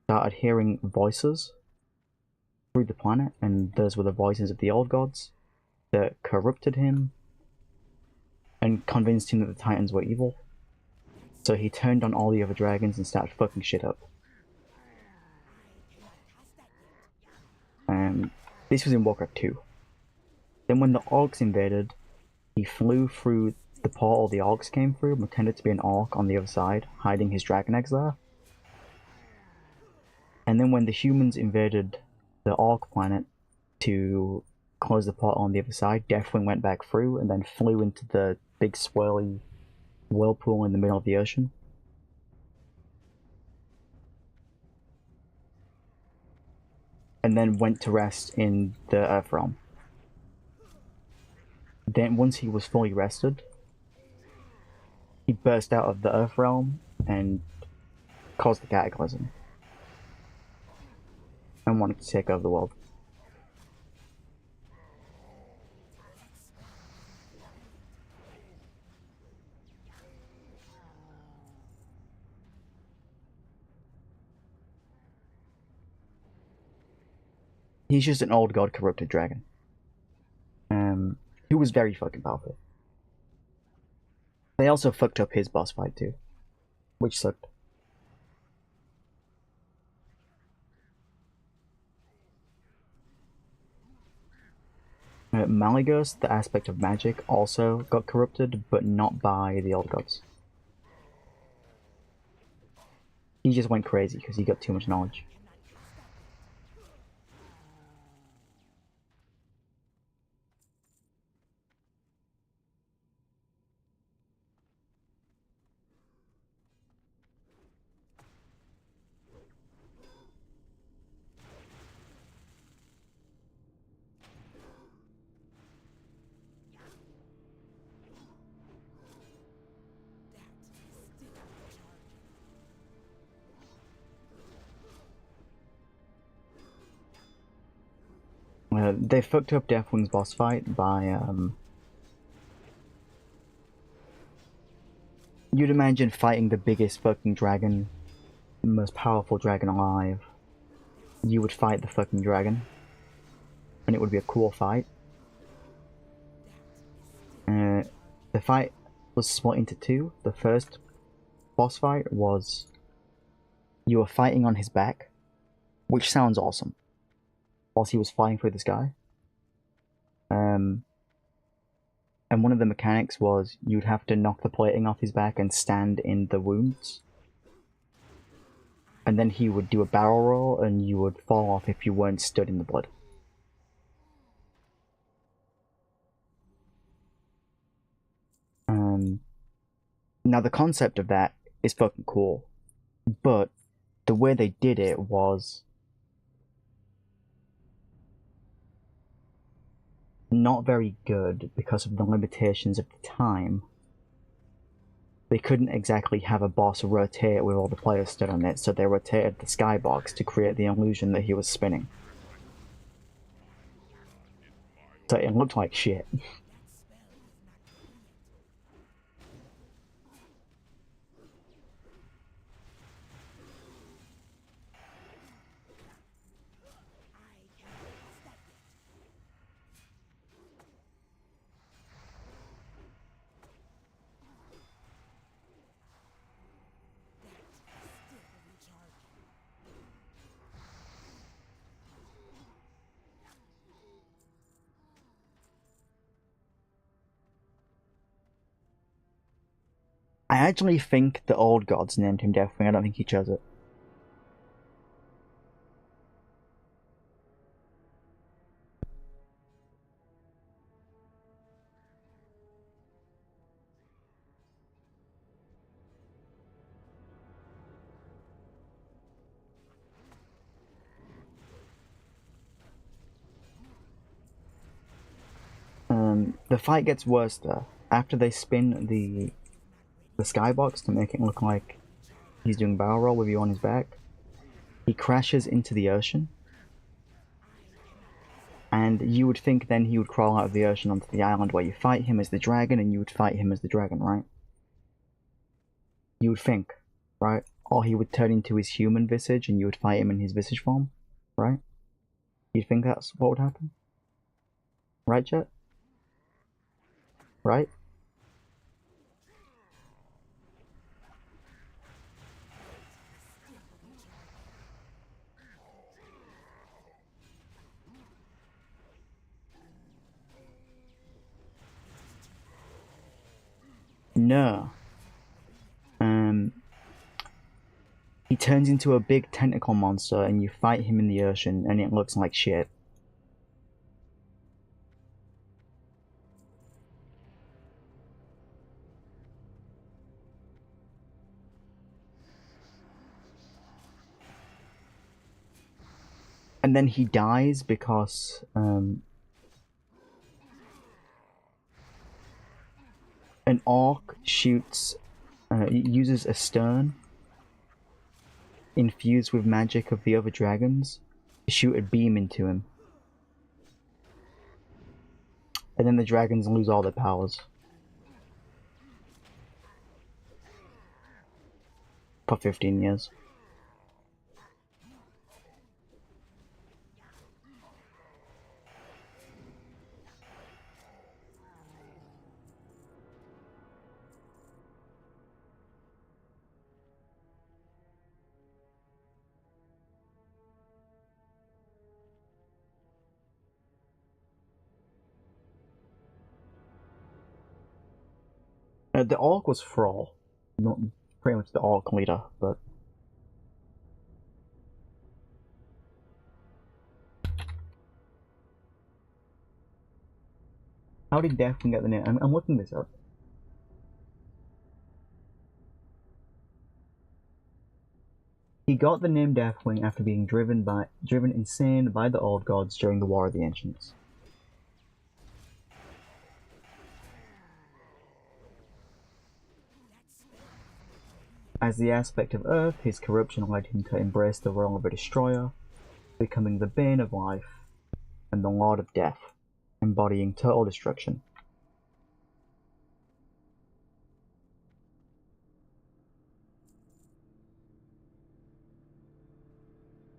Speaker 1: started hearing voices through the planet, and those were the voices of the old gods that corrupted him and convinced him that the Titans were evil. So he turned on all the other dragons and started fucking shit up. This was in Warcraft 2. Then when the orcs invaded, he flew through the portal the orcs came through, pretended to be an orc on the other side, hiding his dragon eggs there. And then when the humans invaded the orc planet to close the portal on the other side, Deathwing went back through and then flew into the big swirly whirlpool in the middle of the ocean. And then went to rest in the Earth realm. Then once he was fully rested, he burst out of the Earth realm and caused the cataclysm. And wanted to take over the world. He's just an old god corrupted dragon. Who was very fucking powerful. They also fucked up his boss fight too, which sucked. Malygos, the aspect of magic, also got corrupted, but not by the old gods. He just went crazy because he got too much knowledge. They fucked up Deathwing's boss fight by, you'd imagine fighting the biggest fucking dragon, the most powerful dragon alive. You would fight the fucking dragon, and it would be a cool fight. The fight was split into 2. The first boss fight was you were fighting on his back, which sounds awesome. whilst he was flying through the sky. And one of the mechanics was you'd have to knock the plating off his back and stand in the wounds. And then he would do a barrel roll and you would fall off if you weren't stood in the blood. Now the concept of that is fucking cool, but the way they did it was not very good because of the limitations of the time. They couldn't exactly have a boss rotate with all the players stood on it, so they rotated the skybox to create the illusion that he was spinning. So it looked like shit. I actually think the old gods named him Deathwing. I don't think he chose it. The fight gets worse though. After they spin the skybox to make it look like he's doing barrel roll with you on his back, he crashes into the ocean. And you would think then he would crawl out of the ocean onto the island where you fight him as the dragon, and you would fight him as the dragon, right? You would think, right? Or he would turn into his human visage and you would fight him in his visage form, right? You'd think that's what would happen? Right, Jet? Right? No. He turns into a big tentacle monster and you fight him in the ocean and it looks like shit. And then he dies because an orc shoots, uses a stern infused with magic of the other dragons to shoot a beam into him. And then the dragons lose all their powers. For 15 years. The orc was Thrall, not pretty much the orc leader, but how did Deathwing get the name? I'm looking this up. He got the name Deathwing after being driven insane by the old gods during the War of the Ancients. As the aspect of Earth, his corruption led him to embrace the role of a destroyer, becoming the bane of life and the lord of death, embodying total destruction.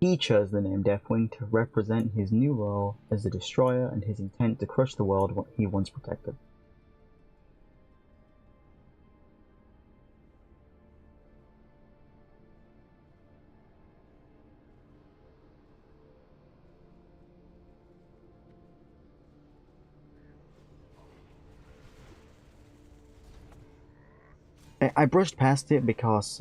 Speaker 1: He chose the name Deathwing to represent his new role as a destroyer and his intent to crush the world he once protected. I brushed past it because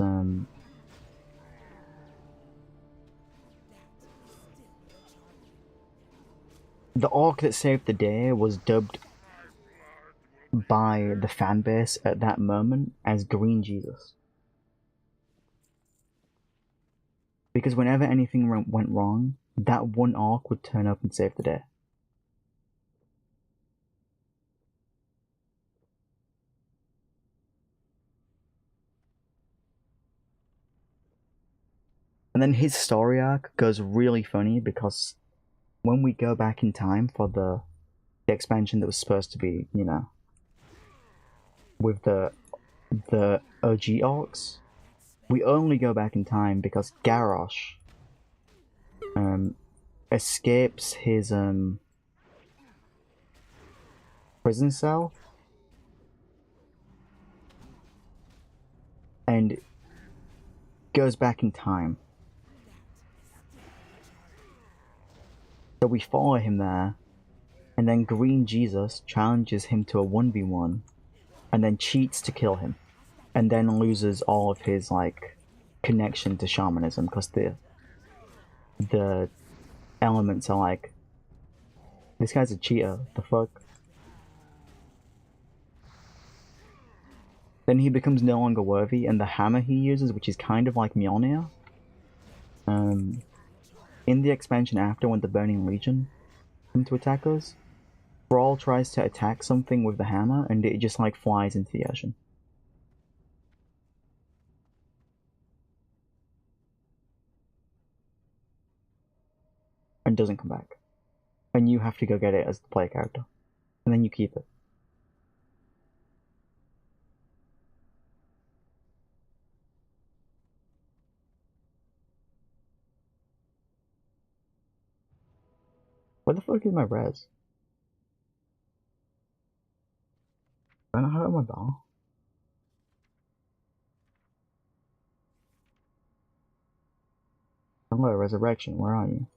Speaker 1: the arc that saved the day was dubbed by the fanbase at that moment as Green Jesus. Because whenever anything went wrong, that one arc would turn up and save the day. And then his story arc goes really funny because when we go back in time for the expansion that was supposed to be, you know, with the OG orcs, we only go back in time because Garrosh escapes his prison cell and goes back in time. So we follow him there, and then Green Jesus challenges him to a 1v1, and then cheats to kill him, and then loses all of his, like, connection to shamanism, because the elements are like, this guy's a cheater, the fuck? Then he becomes no longer worthy, and the hammer he uses, which is kind of like Mjolnir, in the expansion after, when the Burning Legion come to attack us, Brawl tries to attack something with the hammer, and it just, like, flies into the ocean. And doesn't come back. And you have to go get it as the player character. And then you keep it. Where the fuck is my res? Do I not have it on my bar? Hello, Resurrection, where are you?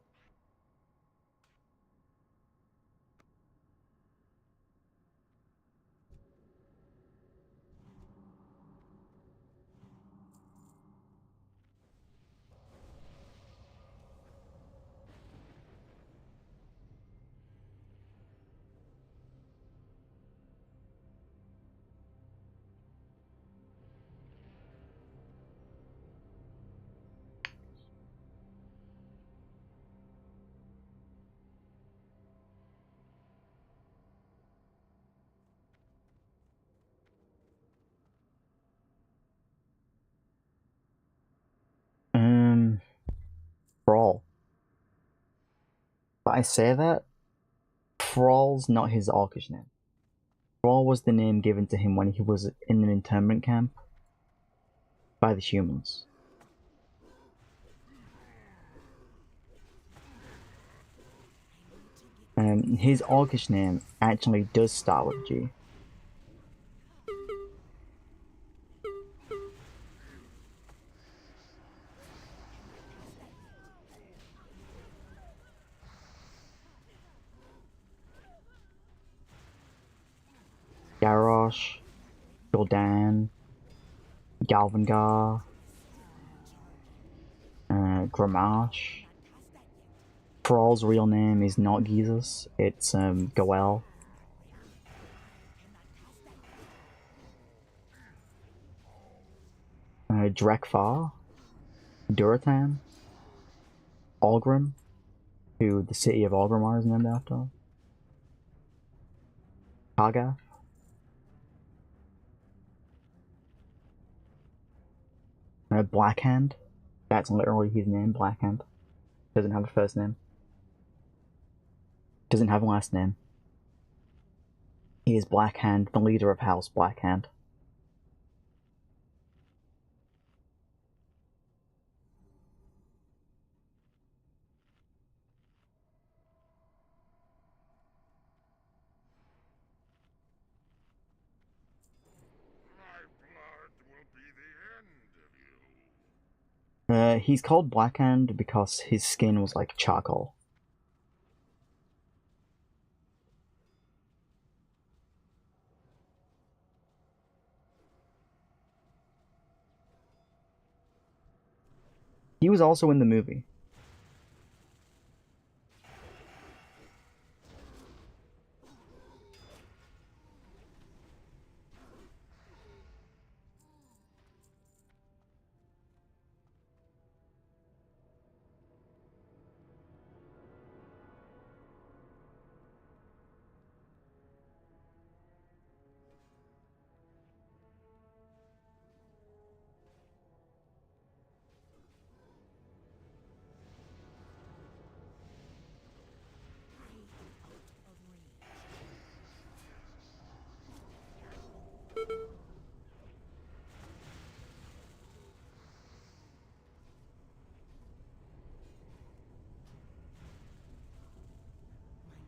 Speaker 1: Brawl. But I say that, Thrall's not his orcish name. Thrall was the name given to him when he was in an internment camp by the humans. His orcish name actually does start with G. Garrosh, Gul'dan, Galvangar, Gramash. Thrall's real name is not Jesus, it's Goel. Drekfar, Duratan, Algrim, who the city of Orgrimmar is named after. Kagath. Blackhand. That's literally his name, Blackhand. Doesn't have a first name. Doesn't have a last name. He is Blackhand, the leader of House Blackhand.
Speaker 5: My blood will be the end of you.
Speaker 1: He's called Blackhand because his skin was like charcoal. He was also in the movie.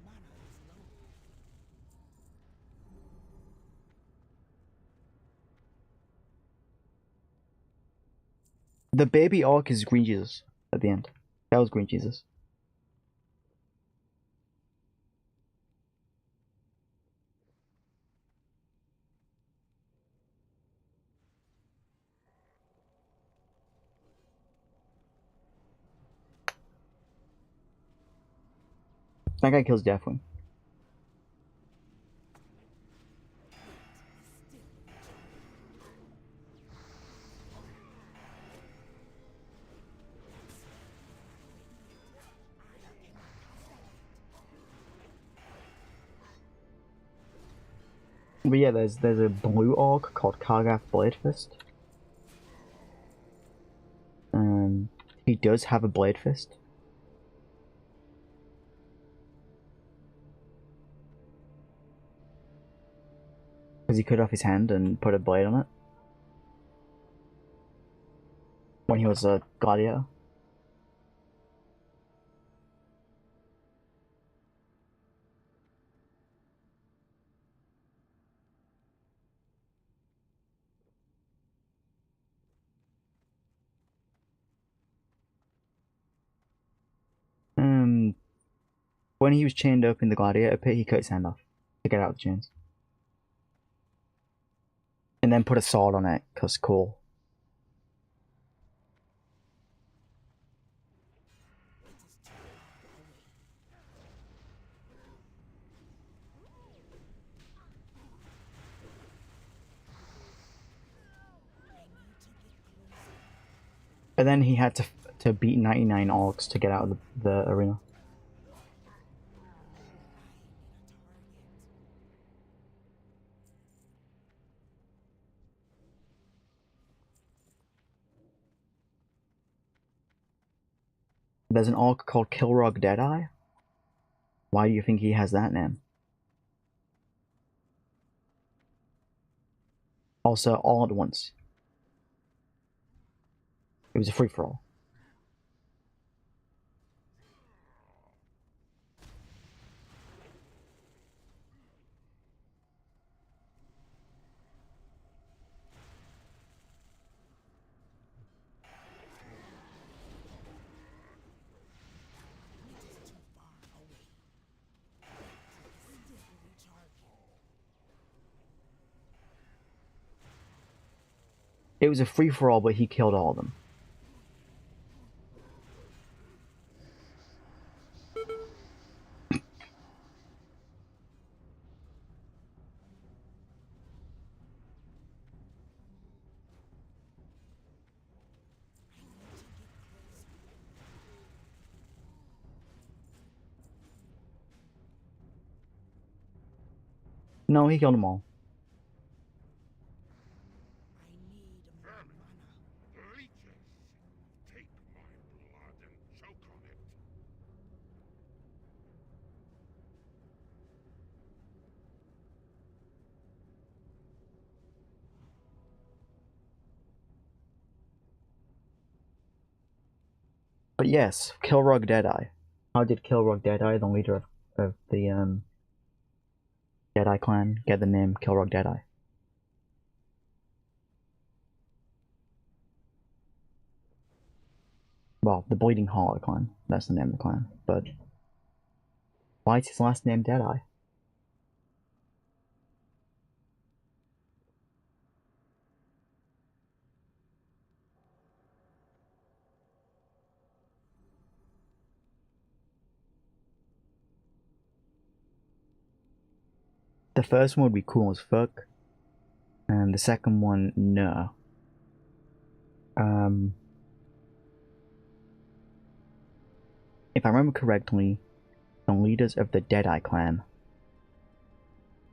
Speaker 4: My mana is low.
Speaker 1: The baby orc is Green Jesus at the end. That was Green Jesus. That guy kills Deathwing. But yeah, there's a blue orc called Kargath Bladefist. He does have a blade fist. Because he cut off his hand and put a blade on it. When he was a gladiator. When he was chained up in the gladiator pit, he cut his hand off to get out of the chains. And then put a sword on it, cause cool. And then he had to beat 99 orcs to get out of the arena. There's an orc called Kilrog Deadeye. Why do you think he has that name? Also, all at once. It was a free-for-all. It was a free-for-all, but he killed all of them. No, he killed them all.
Speaker 5: Leeches! Take my blood and choke on it.
Speaker 1: But yes, Kilrog Deadeye. How did Kilrog Deadeye, the leader of the Deadeye clan, get the name Kilrog Deadeye? Well, the Bleeding Hollow clan. That's the name of the clan. But why is his last name Deadeye? The first one would be cool as fuck, and the second one, no. If I remember correctly, the leaders of the Deadeye clan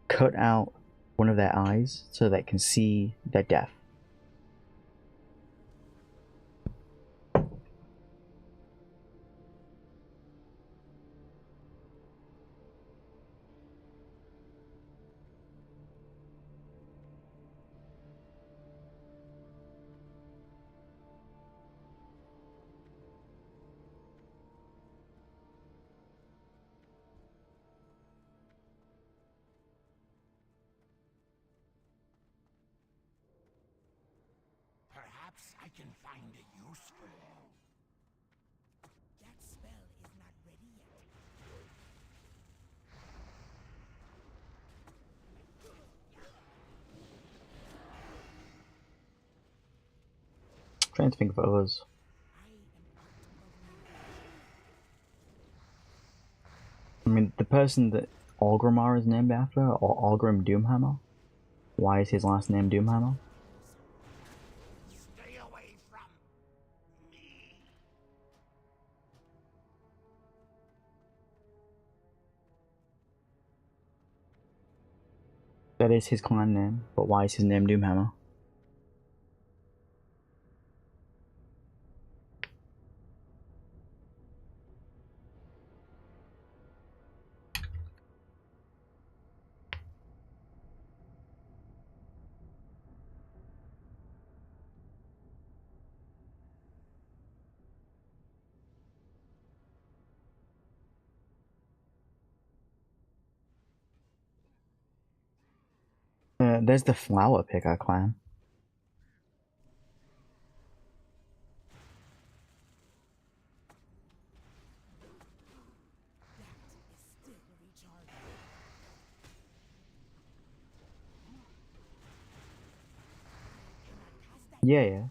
Speaker 1: cut out one of their eyes so they can see their death.
Speaker 5: Perhaps I can find a use for you.
Speaker 4: That spell is not ready yet.
Speaker 1: Trying to think of others. I mean, the person that Orgrimmar is named after, or Orgrim Doomhammer. Why is his last name Doomhammer?
Speaker 5: Stay away from me.
Speaker 1: That is his clan name, but why is his name Doomhammer? There's the Flower Picker clan.
Speaker 4: That is still recharging.
Speaker 1: Yeah.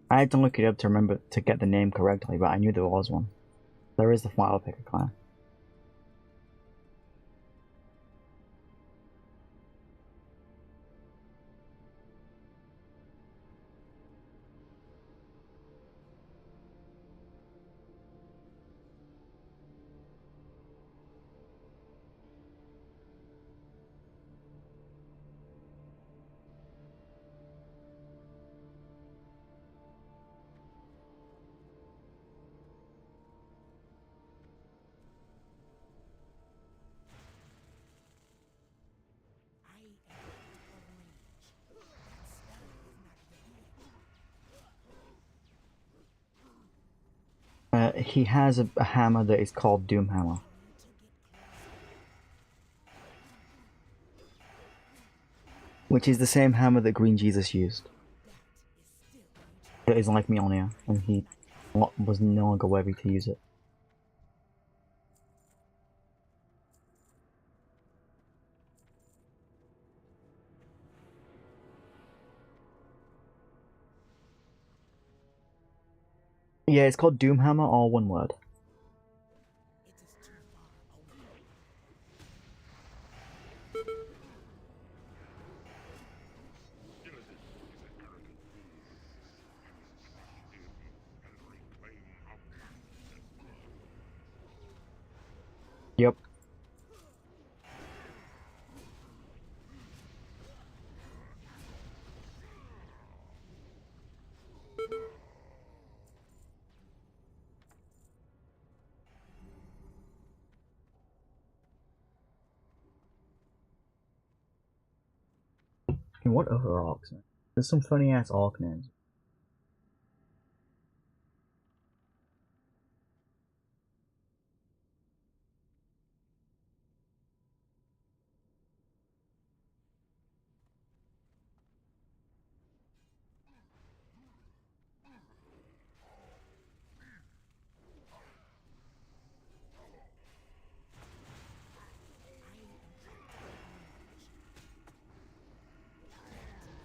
Speaker 1: I had to look it up to remember to get the name correctly, but I knew there was one. There is the Flower Picker clan.
Speaker 4: I am out of range. That spell is not ready yet.
Speaker 1: He has a hammer that is called Doomhammer, which is the same hammer that Green Jesus used. That is like Mjolnir, and he was no longer worthy to use it. Yeah, it's called Doomhammer, all one word.
Speaker 4: It is too far away.
Speaker 5: Illidan is an arrogant fool. Smash him and reclaim our princess blood.
Speaker 1: Yep. And what other orcs? There's some funny ass orc names.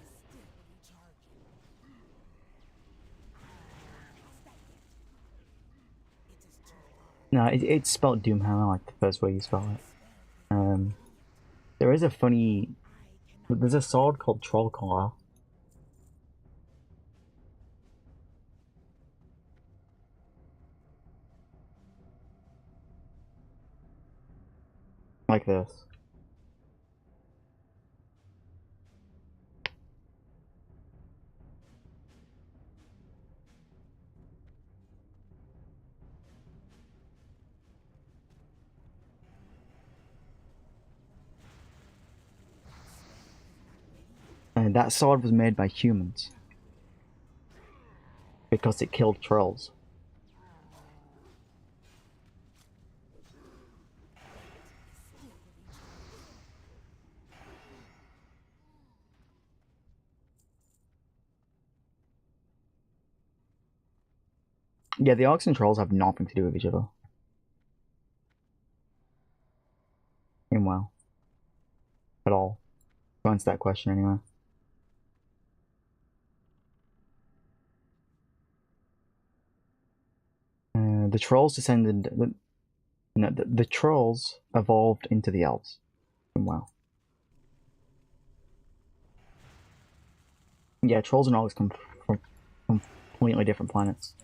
Speaker 4: Still recharging.
Speaker 1: No, it's spelled Doomhammer, like the first way you spell it. There is a funny... There's a sword called Troll Collar. Like this. And that sword was made by humans. Because it killed trolls. Yeah, the orcs and trolls have nothing to do with each other. In WoW. At all. To answer that question anyway. The trolls descended... No, the trolls evolved into the elves. In WoW. Yeah, trolls and orcs come from completely different planets.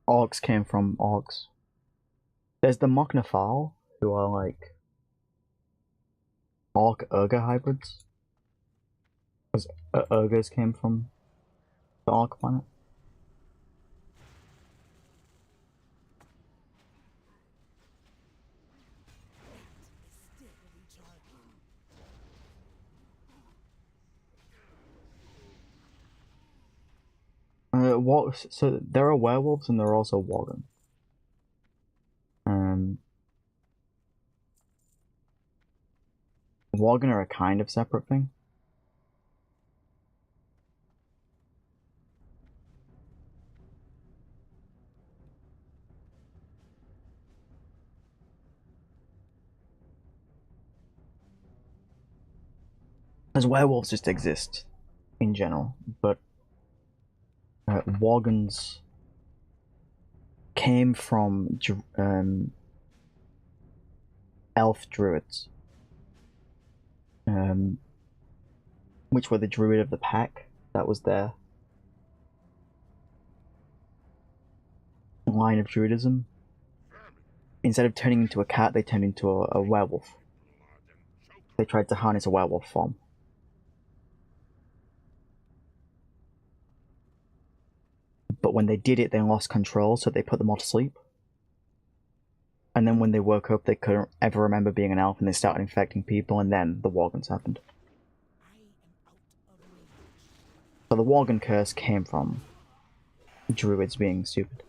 Speaker 1: Orcs came from orcs. There's the Moknafal, who are like orc-ogre hybrids. Because ogres came from the orc planet. So there are werewolves and there are also worgen. Worgen are a kind of separate thing. As werewolves just exist in general, but worgens came from elf druids, which were the druid of the pack. That was their line of druidism. Instead of turning into a cat, they turned into a werewolf. They tried to harness a werewolf form. But when they did it, they lost control, so they put them all to sleep. And then when they woke up, they couldn't ever remember being an elf, and they started infecting people, and then the worgens happened. So the worgen curse came from druids being stupid.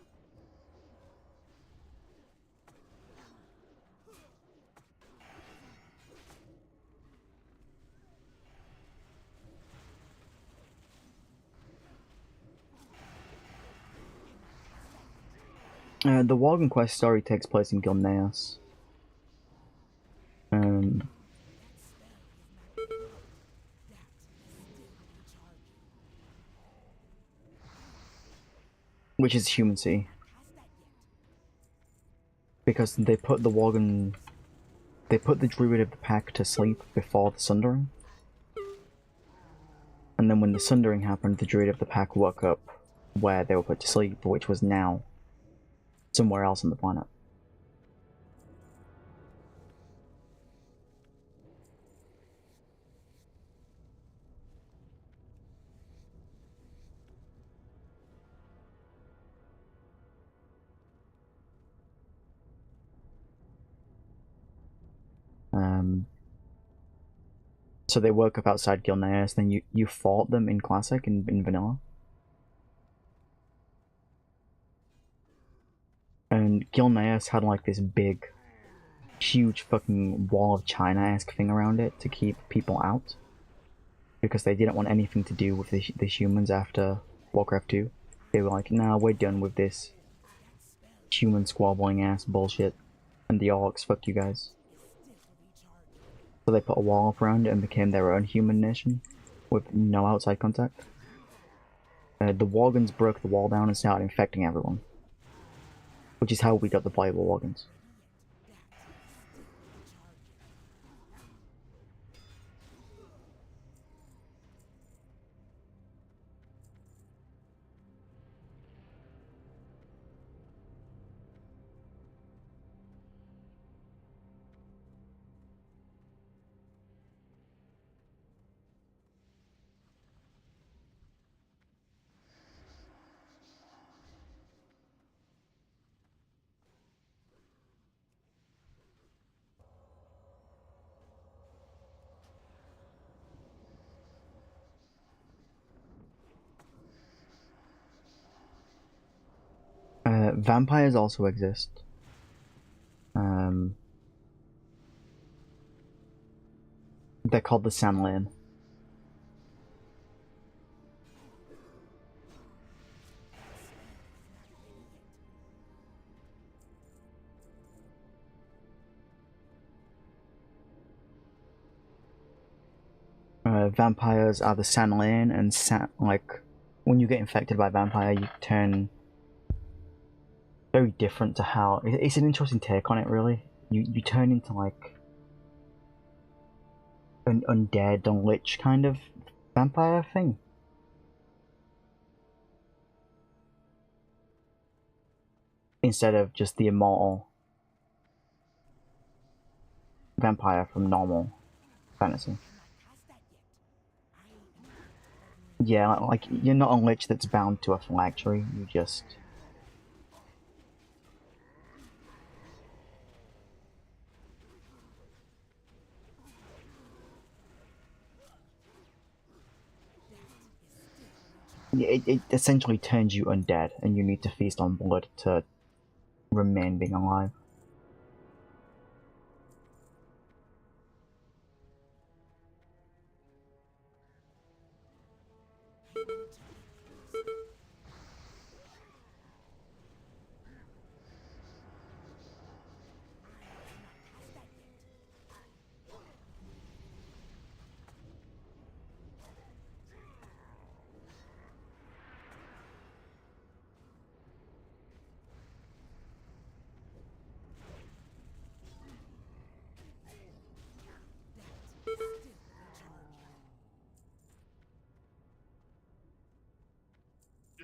Speaker 1: The Worgen quest story takes place in Gilneas. Which is Human Sea. Because they put the Worgen... They put the Druid of the Pack to sleep before the Sundering. And then when the Sundering happened, the Druid of the Pack woke up where they were put to sleep, which was now somewhere else on the planet. So they woke up outside Gilneas, then you fought them in Classic and in Vanilla. And Gilneas had like this big, huge fucking wall of China-esque thing around it to keep people out. Because they didn't want anything to do with the humans after Warcraft 2. They were like, nah, we're done with this human squabbling ass bullshit. And the orcs, fuck you guys. So they put a wall up around it and became their own human nation with no outside contact. The Worgans broke the wall down and started infecting everyone. Which is how we got the playable Worgans. Vampires also exist. They're called the Sanlin. Vampires are the Sanlin, and like when you get infected by a vampire, you turn very different to how. It's an interesting take on it, really. You turn into like an undead, lich kind of vampire thing. Instead of just the immortal vampire from normal fantasy. Yeah, like you're not a lich that's bound to a flag tree. You just it essentially turns you undead, and you need to feast on blood to remain being alive.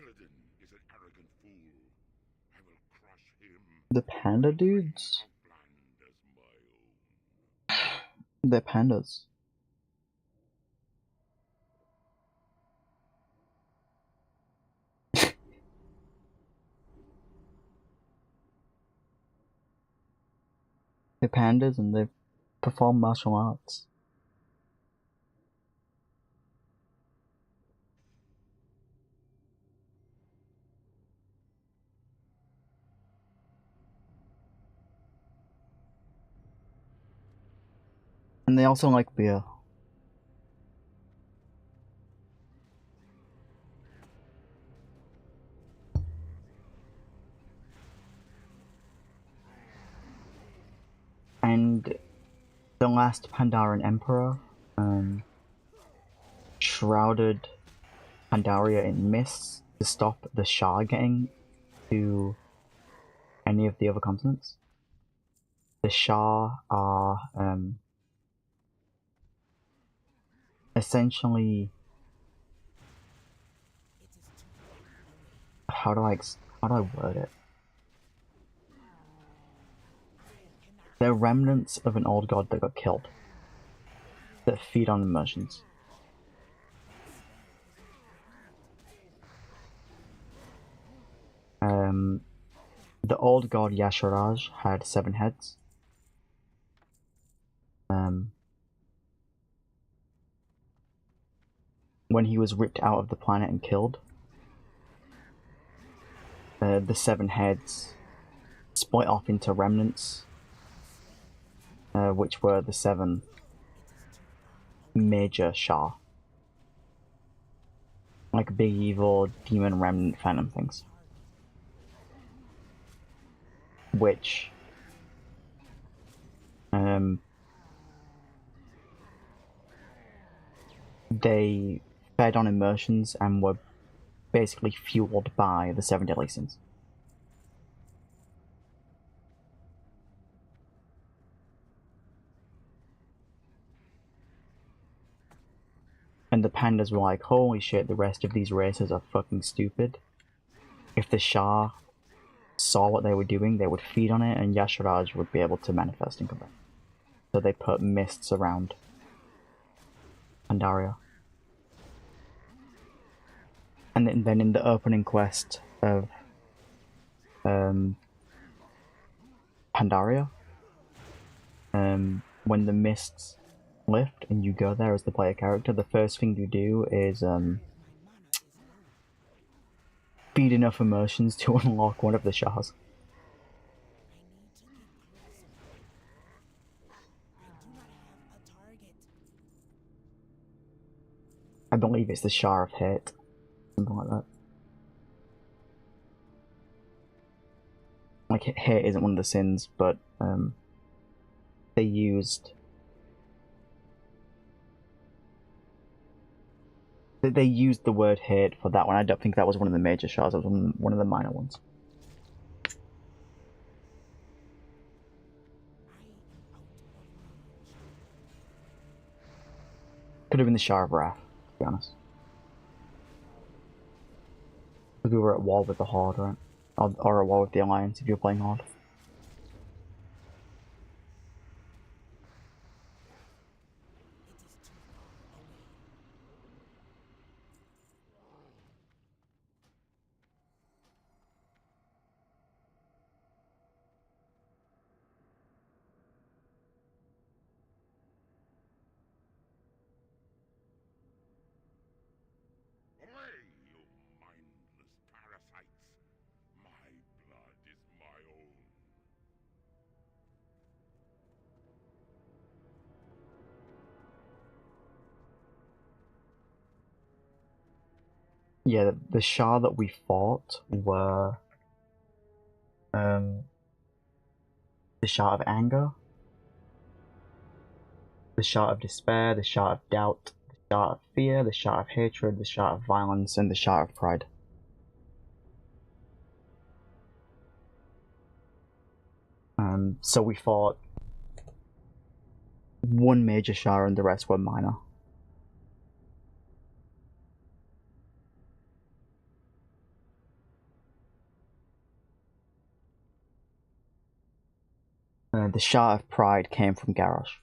Speaker 5: Illidan is an arrogant fool. I will crush him.
Speaker 1: The panda dudes?
Speaker 5: Outland as my own.
Speaker 1: They're pandas. They're pandas and they perform martial arts. And they also like beer. And the last Pandaren Emperor shrouded Pandaria in mists to stop the Shah getting to any of the other continents. The Shah are essentially, how do I word it? They're remnants of an old god that got killed, that feed on emotions. The old god Yasharaj had 7 heads. when he was ripped out of the planet and killed, the 7 heads split off into remnants, which were the 7 major Shah. Like big evil demon remnant phantom things. Which they fed on emotions and were basically fueled by the 7 deadly sins. And the pandas were like, holy shit, the rest of these races are fucking stupid. If the Shah saw what they were doing, they would feed on it, and Yasharaj would be able to manifest and come back. So they put mists around Pandaria. And then in the opening quest of Pandaria, when the mists lift and you go there as the player character, the first thing you do is feed enough emotions to unlock one of the Shahs. I believe it's the Shah of Hate. Something like that. Like, hate isn't one of the sins, but they used the word hate for that one. I don't think that was one of the major Shahs, it was one of the minor ones. Could have been the Shah of Wrath, to be honest. Because we were at war with the Horde, right? Or at war with the Alliance if you were playing Horde.
Speaker 5: Away, you mindless parasites! My blood is my own.
Speaker 1: Yeah, the Shah that we fought were the Shah of Anger, the Shah of Despair, the Shah of Doubt, the Shah of Fear, the Shah of Hatred, the Shah of Violence, and the Shah of Pride. So we fought one major Shah and the rest were minor. The Shah of Pride came from Garrosh.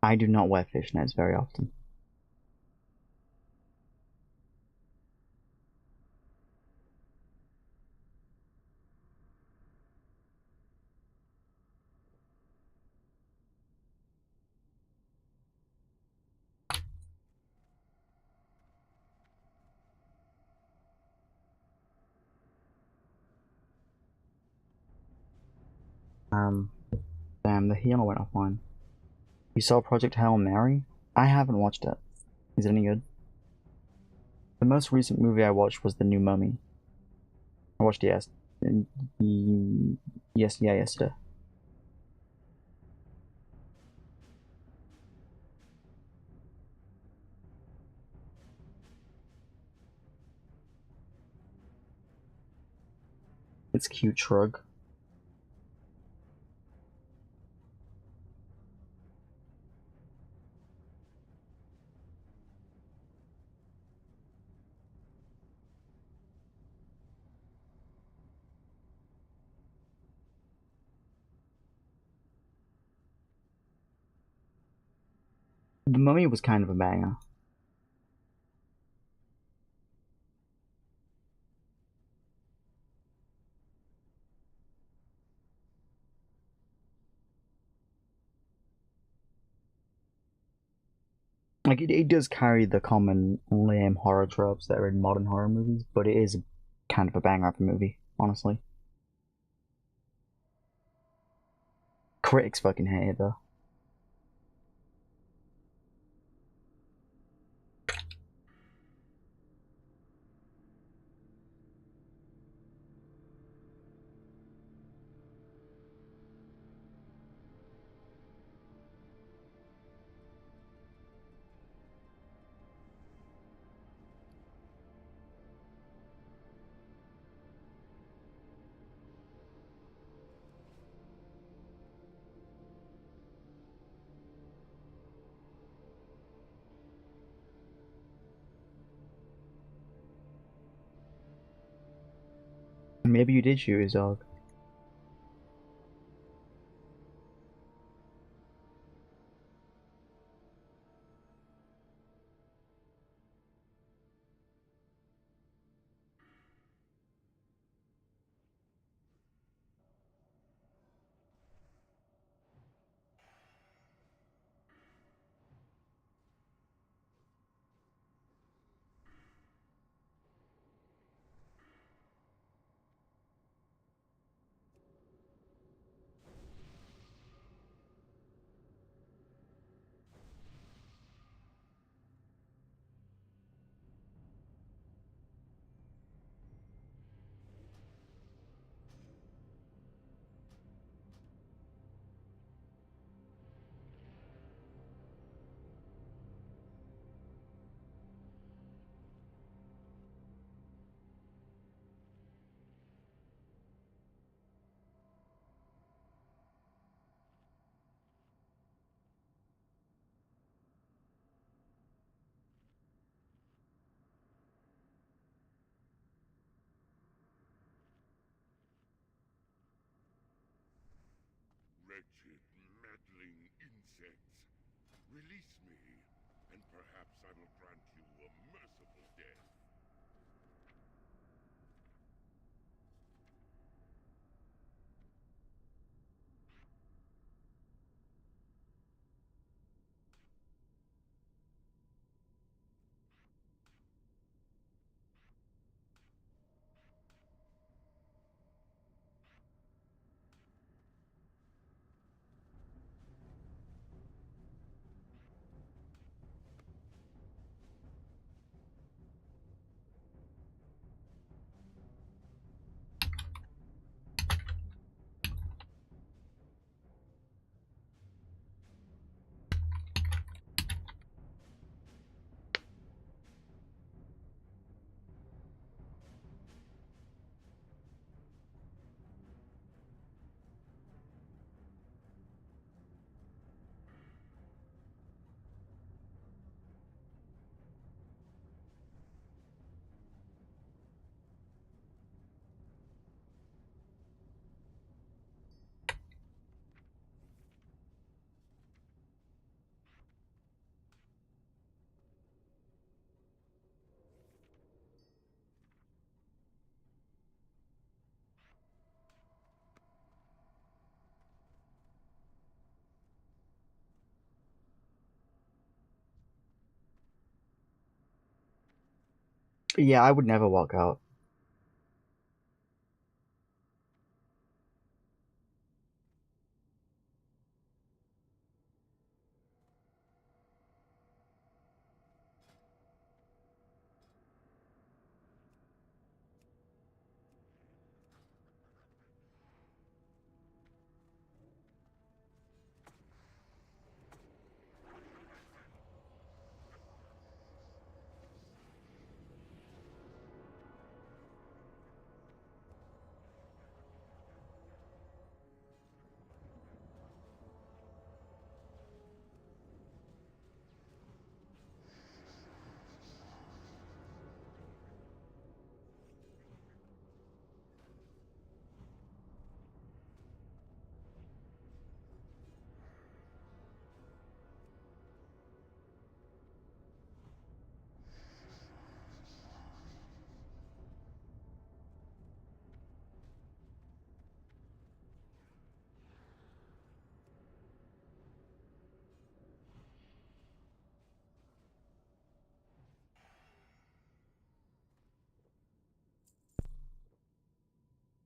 Speaker 1: I do not wear fishnets very often. Damn, the healer went offline. You saw Project Hail Mary? I haven't watched it. Is it any good? The most recent movie I watched was The New Mummy. I watched it yesterday. It's cute shrug. The Mummy was kind of a banger. Like, it does carry the common lame horror tropes that are in modern horror movies, but it is kind of a banger of a movie, honestly. Critics fucking hate it, though. Maybe you did shoot his dog.
Speaker 5: Wretched, meddling insects. Release me, and perhaps I will grant you a merciful death.
Speaker 1: Yeah, I would never walk out.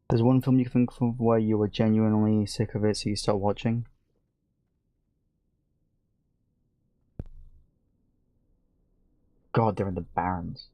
Speaker 1: There's one film you can think of where you were genuinely sick of it, so you stopped watching. God, they're in the Barrens.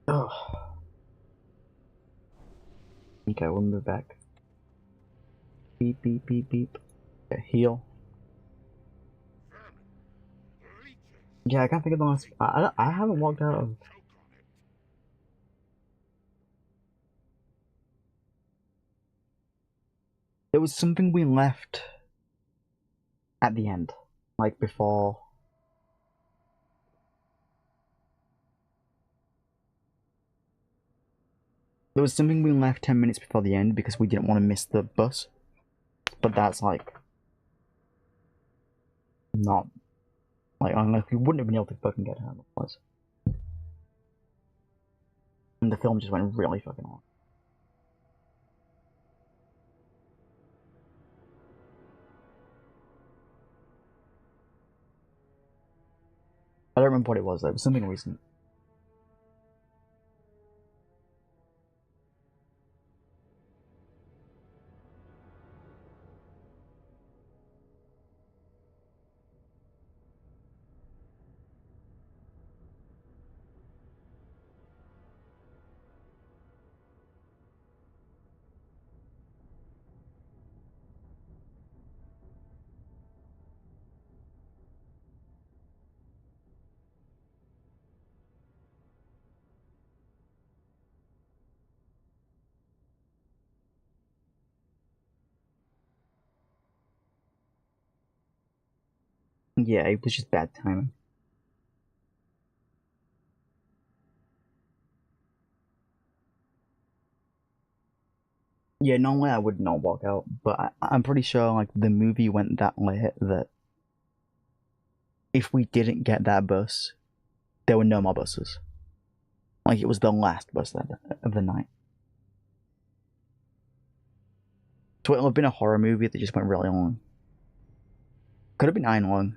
Speaker 1: Oh. Okay, we'll move back. Beep, beep, beep, beep. Okay, heal. Yeah, I can't think of the last. I haven't walked out of. There was something we left at the end, like before. There was something we left 10 minutes before the end because we didn't want to miss the bus. But that's like not like unless we wouldn't have been able to fucking get her otherwise. And the film just went really fucking long. I don't remember what it was though. It was something recent. Yeah, it was just bad timing. Yeah, normally I would not walk out, but I'm pretty sure like the movie went that late that if we didn't get that bus, there were no more buses. Like it was the last bus of the night. So it'll have been a horror movie that just went really long. Could have been 9 long.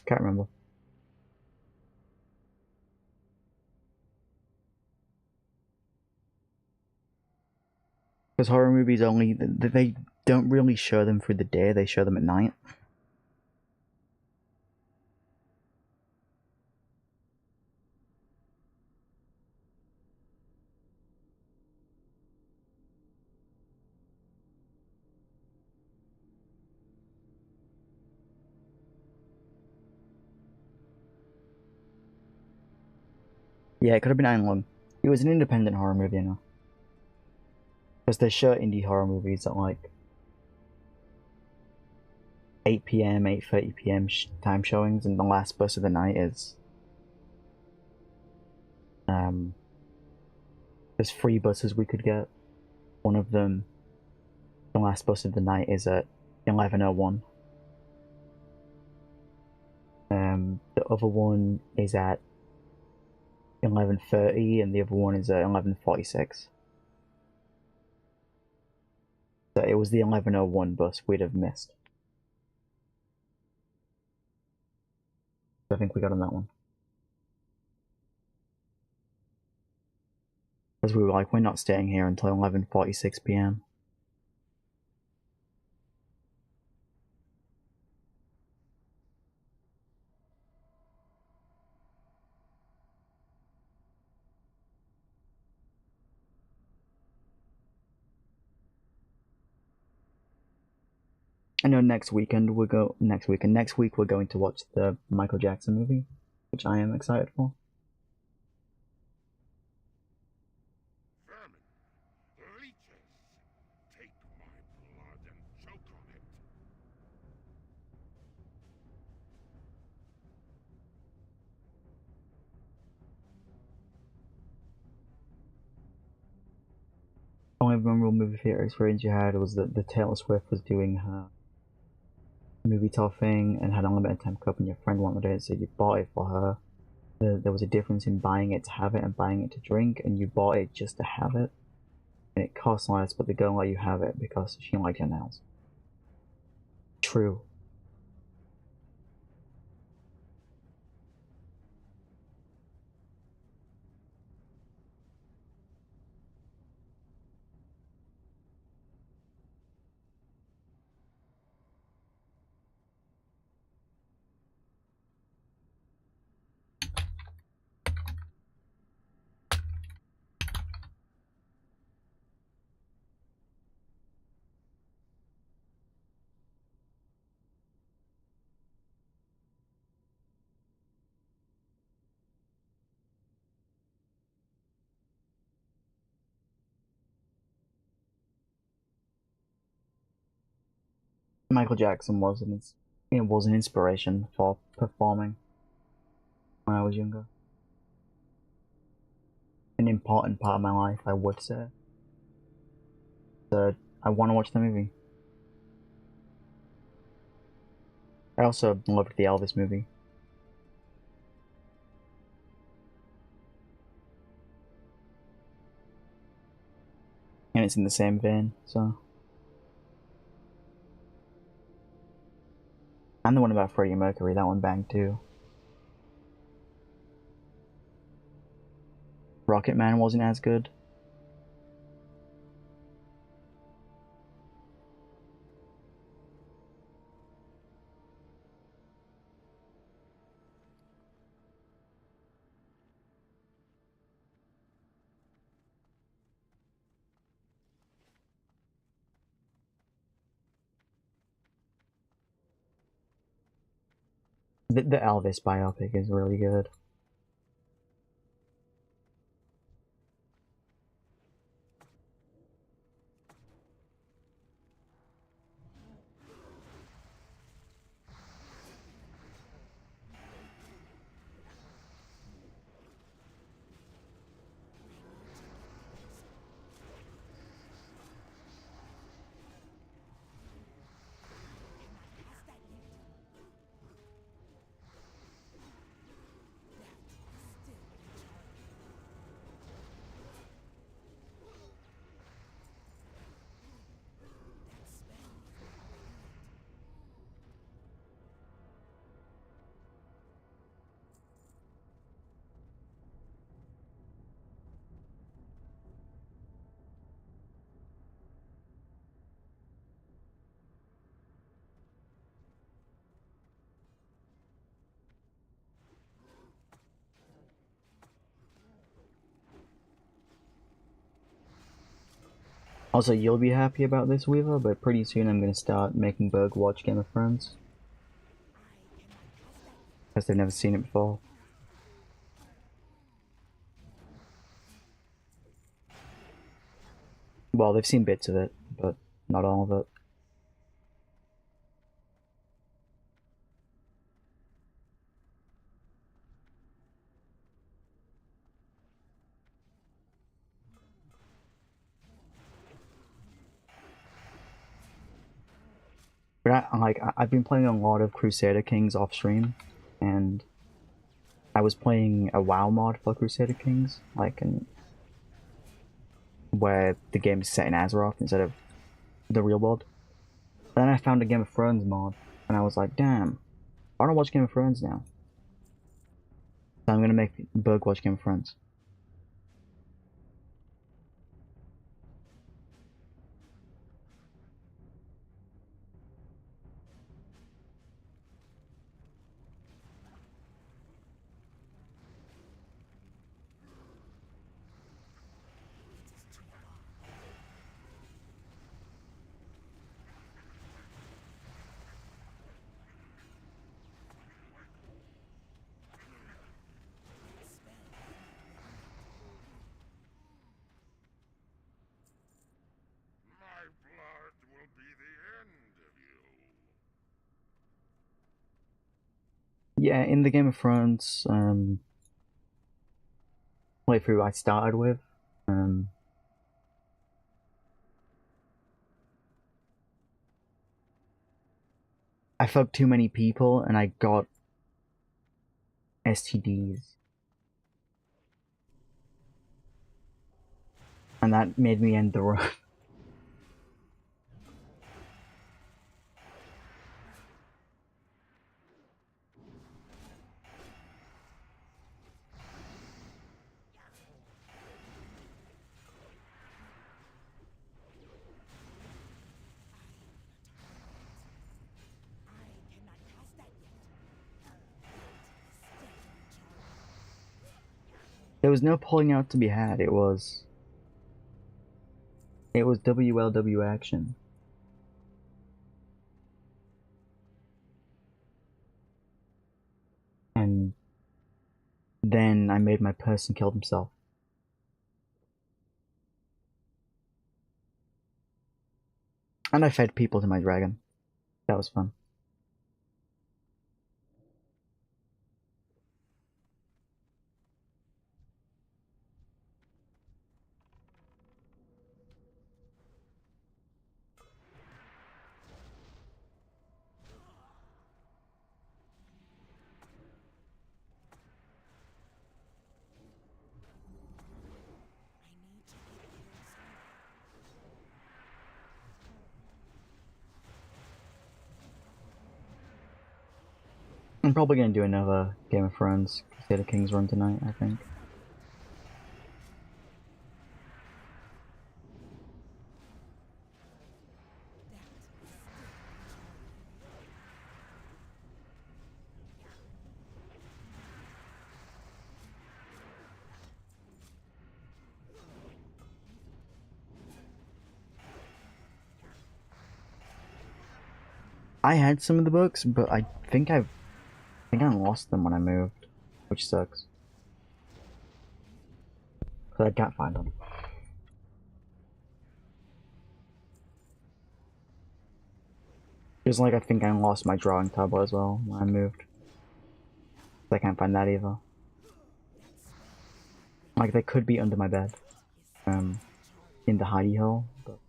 Speaker 1: Can't remember. Because horror movies only, they don't really show them through the day, they show them at night. Yeah, it could have been 9 long. It was an independent horror movie, you know. Because they show indie horror movies at like 8 p.m., 8:30 p.m. Time showings, and the last bus of the night is there's 3 buses we could get. One of them, the last bus of the night is at 11:01. The other one is at 11:30, and the other one is 11:46. So it was the 11:01 bus we'd have missed. I think we got on that one. Because we were like, we're not staying here until 11:46 p.m. I know next week we're going to watch the Michael Jackson movie, which I am excited for.
Speaker 5: Vermin, leeches, take my blood and choke on it.
Speaker 1: The only memorable movie theater experience you had was that the Taylor Swift was doing her movie tour thing and had unlimited time cup, and your friend wanted it, so you bought it for her. There was a difference in buying it to have it and buying it to drink, and you bought it just to have it. And it costs less, but they don't let you have it because she liked your nails. True. Michael Jackson was an inspiration for performing when I was younger. An important part of my life, I would say. So I want to watch the movie. I also loved the Elvis movie. And it's in the same vein, so. And the one about Freddie Mercury, that one banged too. Rocket Man wasn't as good. The Elvis biopic is really good. Also, you'll be happy about this, Weaver, but pretty soon I'm gonna start making Berg watch Game of Thrones. Because they've never seen it before. Well, they've seen bits of it, but not all of it. But I've been playing a lot of Crusader Kings off stream, and I was playing a WoW mod for Crusader Kings, where the game is set in Azeroth instead of the real world. Then I found a Game of Thrones mod, and I was like, damn, I want to watch Game of Thrones now. So I'm gonna make Berg watch Game of Thrones.
Speaker 5: My blood will be the end of you.
Speaker 1: Yeah, in the Game of Thrones playthrough I started with, I fucked too many people and I got STDs. And that made me end the run.
Speaker 4: I cannot cast that yet. Stay in charge.
Speaker 1: There was no pulling out to be had, it was WLW action. And then I made my person kill himself. And I fed people to my dragon. That was fun.
Speaker 4: I need to get here soon.
Speaker 1: I'm probably gonna do another Game of Thrones Crusader Kings run tonight, I think. I had some of the books, but I think I lost them when I moved, which sucks. Cause I can't find them. Just like I think I lost my drawing tablet as well when I moved. I can't find that either. Like they could be under my bed, in the hidey hole, but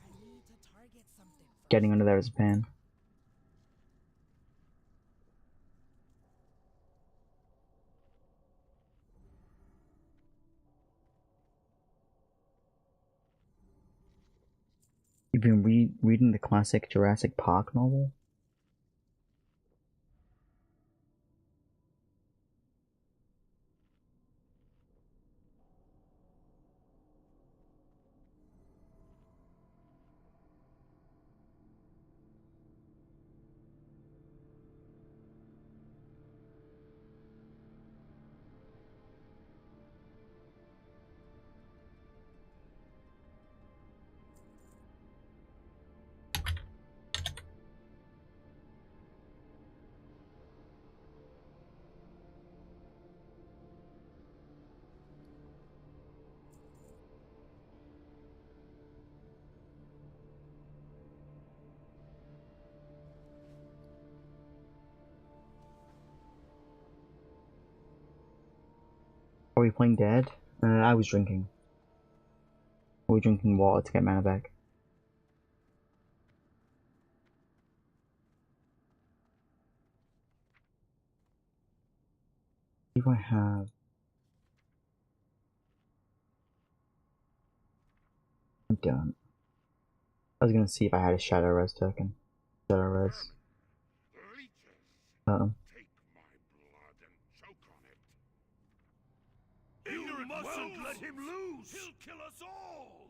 Speaker 4: I need to target something first.
Speaker 1: getting under there is a pain. You've been reading the classic Jurassic Park novel? Are we playing dead? I was drinking. We were drinking water to get mana back. If I have... I don't. I was gonna see if I had a Shadow Res token. Shadow Res.
Speaker 5: Leeches!
Speaker 1: Uh-oh.
Speaker 5: Take my blood and choke on it.
Speaker 3: You mustn't let him loose! He'll kill us all!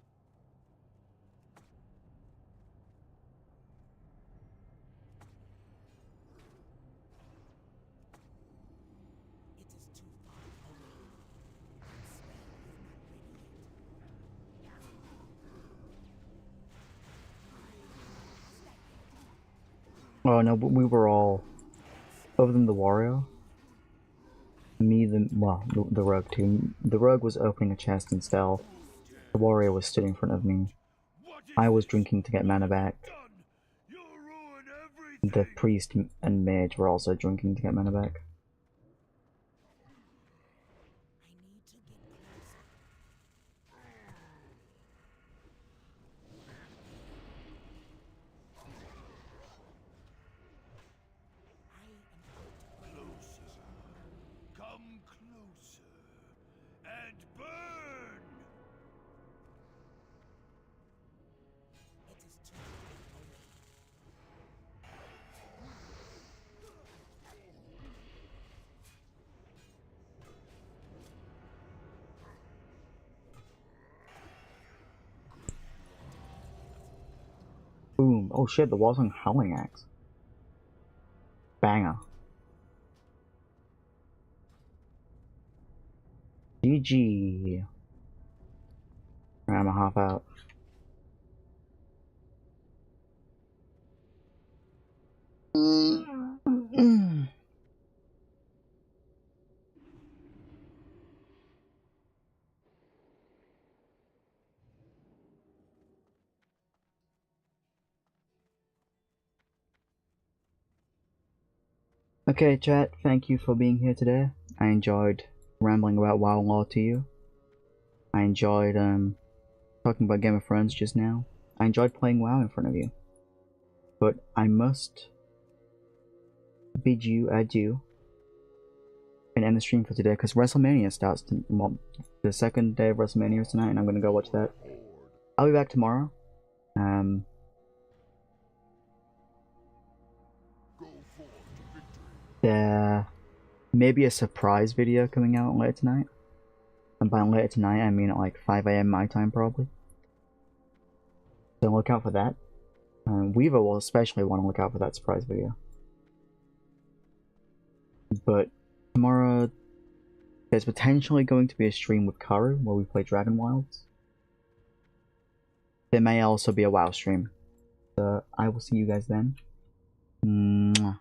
Speaker 4: It is too far away.
Speaker 1: Oh no, but we were all... Other than the warrior, me, the rogue too. The rogue was opening a chest in stealth. The warrior was stood in front of me. I was drinking to get mana back.
Speaker 3: You'll ruin
Speaker 1: The
Speaker 3: everything!
Speaker 1: priest and mage were also drinking to get mana back.
Speaker 4: I need to get closer. I am
Speaker 3: Closer. Come closer. And burn!
Speaker 4: It is too far away.
Speaker 1: Boom. Oh shit, the wall's on Howling Axe. Banger. GG. Alright, I'm gonna hop out. Okay, chat, thank you for being here today. I enjoyed rambling about WoW lore to you. I enjoyed talking about Game of Thrones just now. I enjoyed playing WoW in front of you. But I must bid you adieu and end the stream for today because WrestleMania starts well, the second day of WrestleMania is tonight, and I'm gonna go watch that. I'll be back tomorrow.
Speaker 5: Go forth to victory.
Speaker 1: There may be a surprise video coming out later tonight. And by later tonight, I mean at like 5 AM my time, probably. So look out for that. Weaver will especially want to look out for that surprise video. But tomorrow, there's potentially going to be a stream with Karu where we play Dragon Wilds. There may also be a WoW stream. So I will see you guys then. Mwah.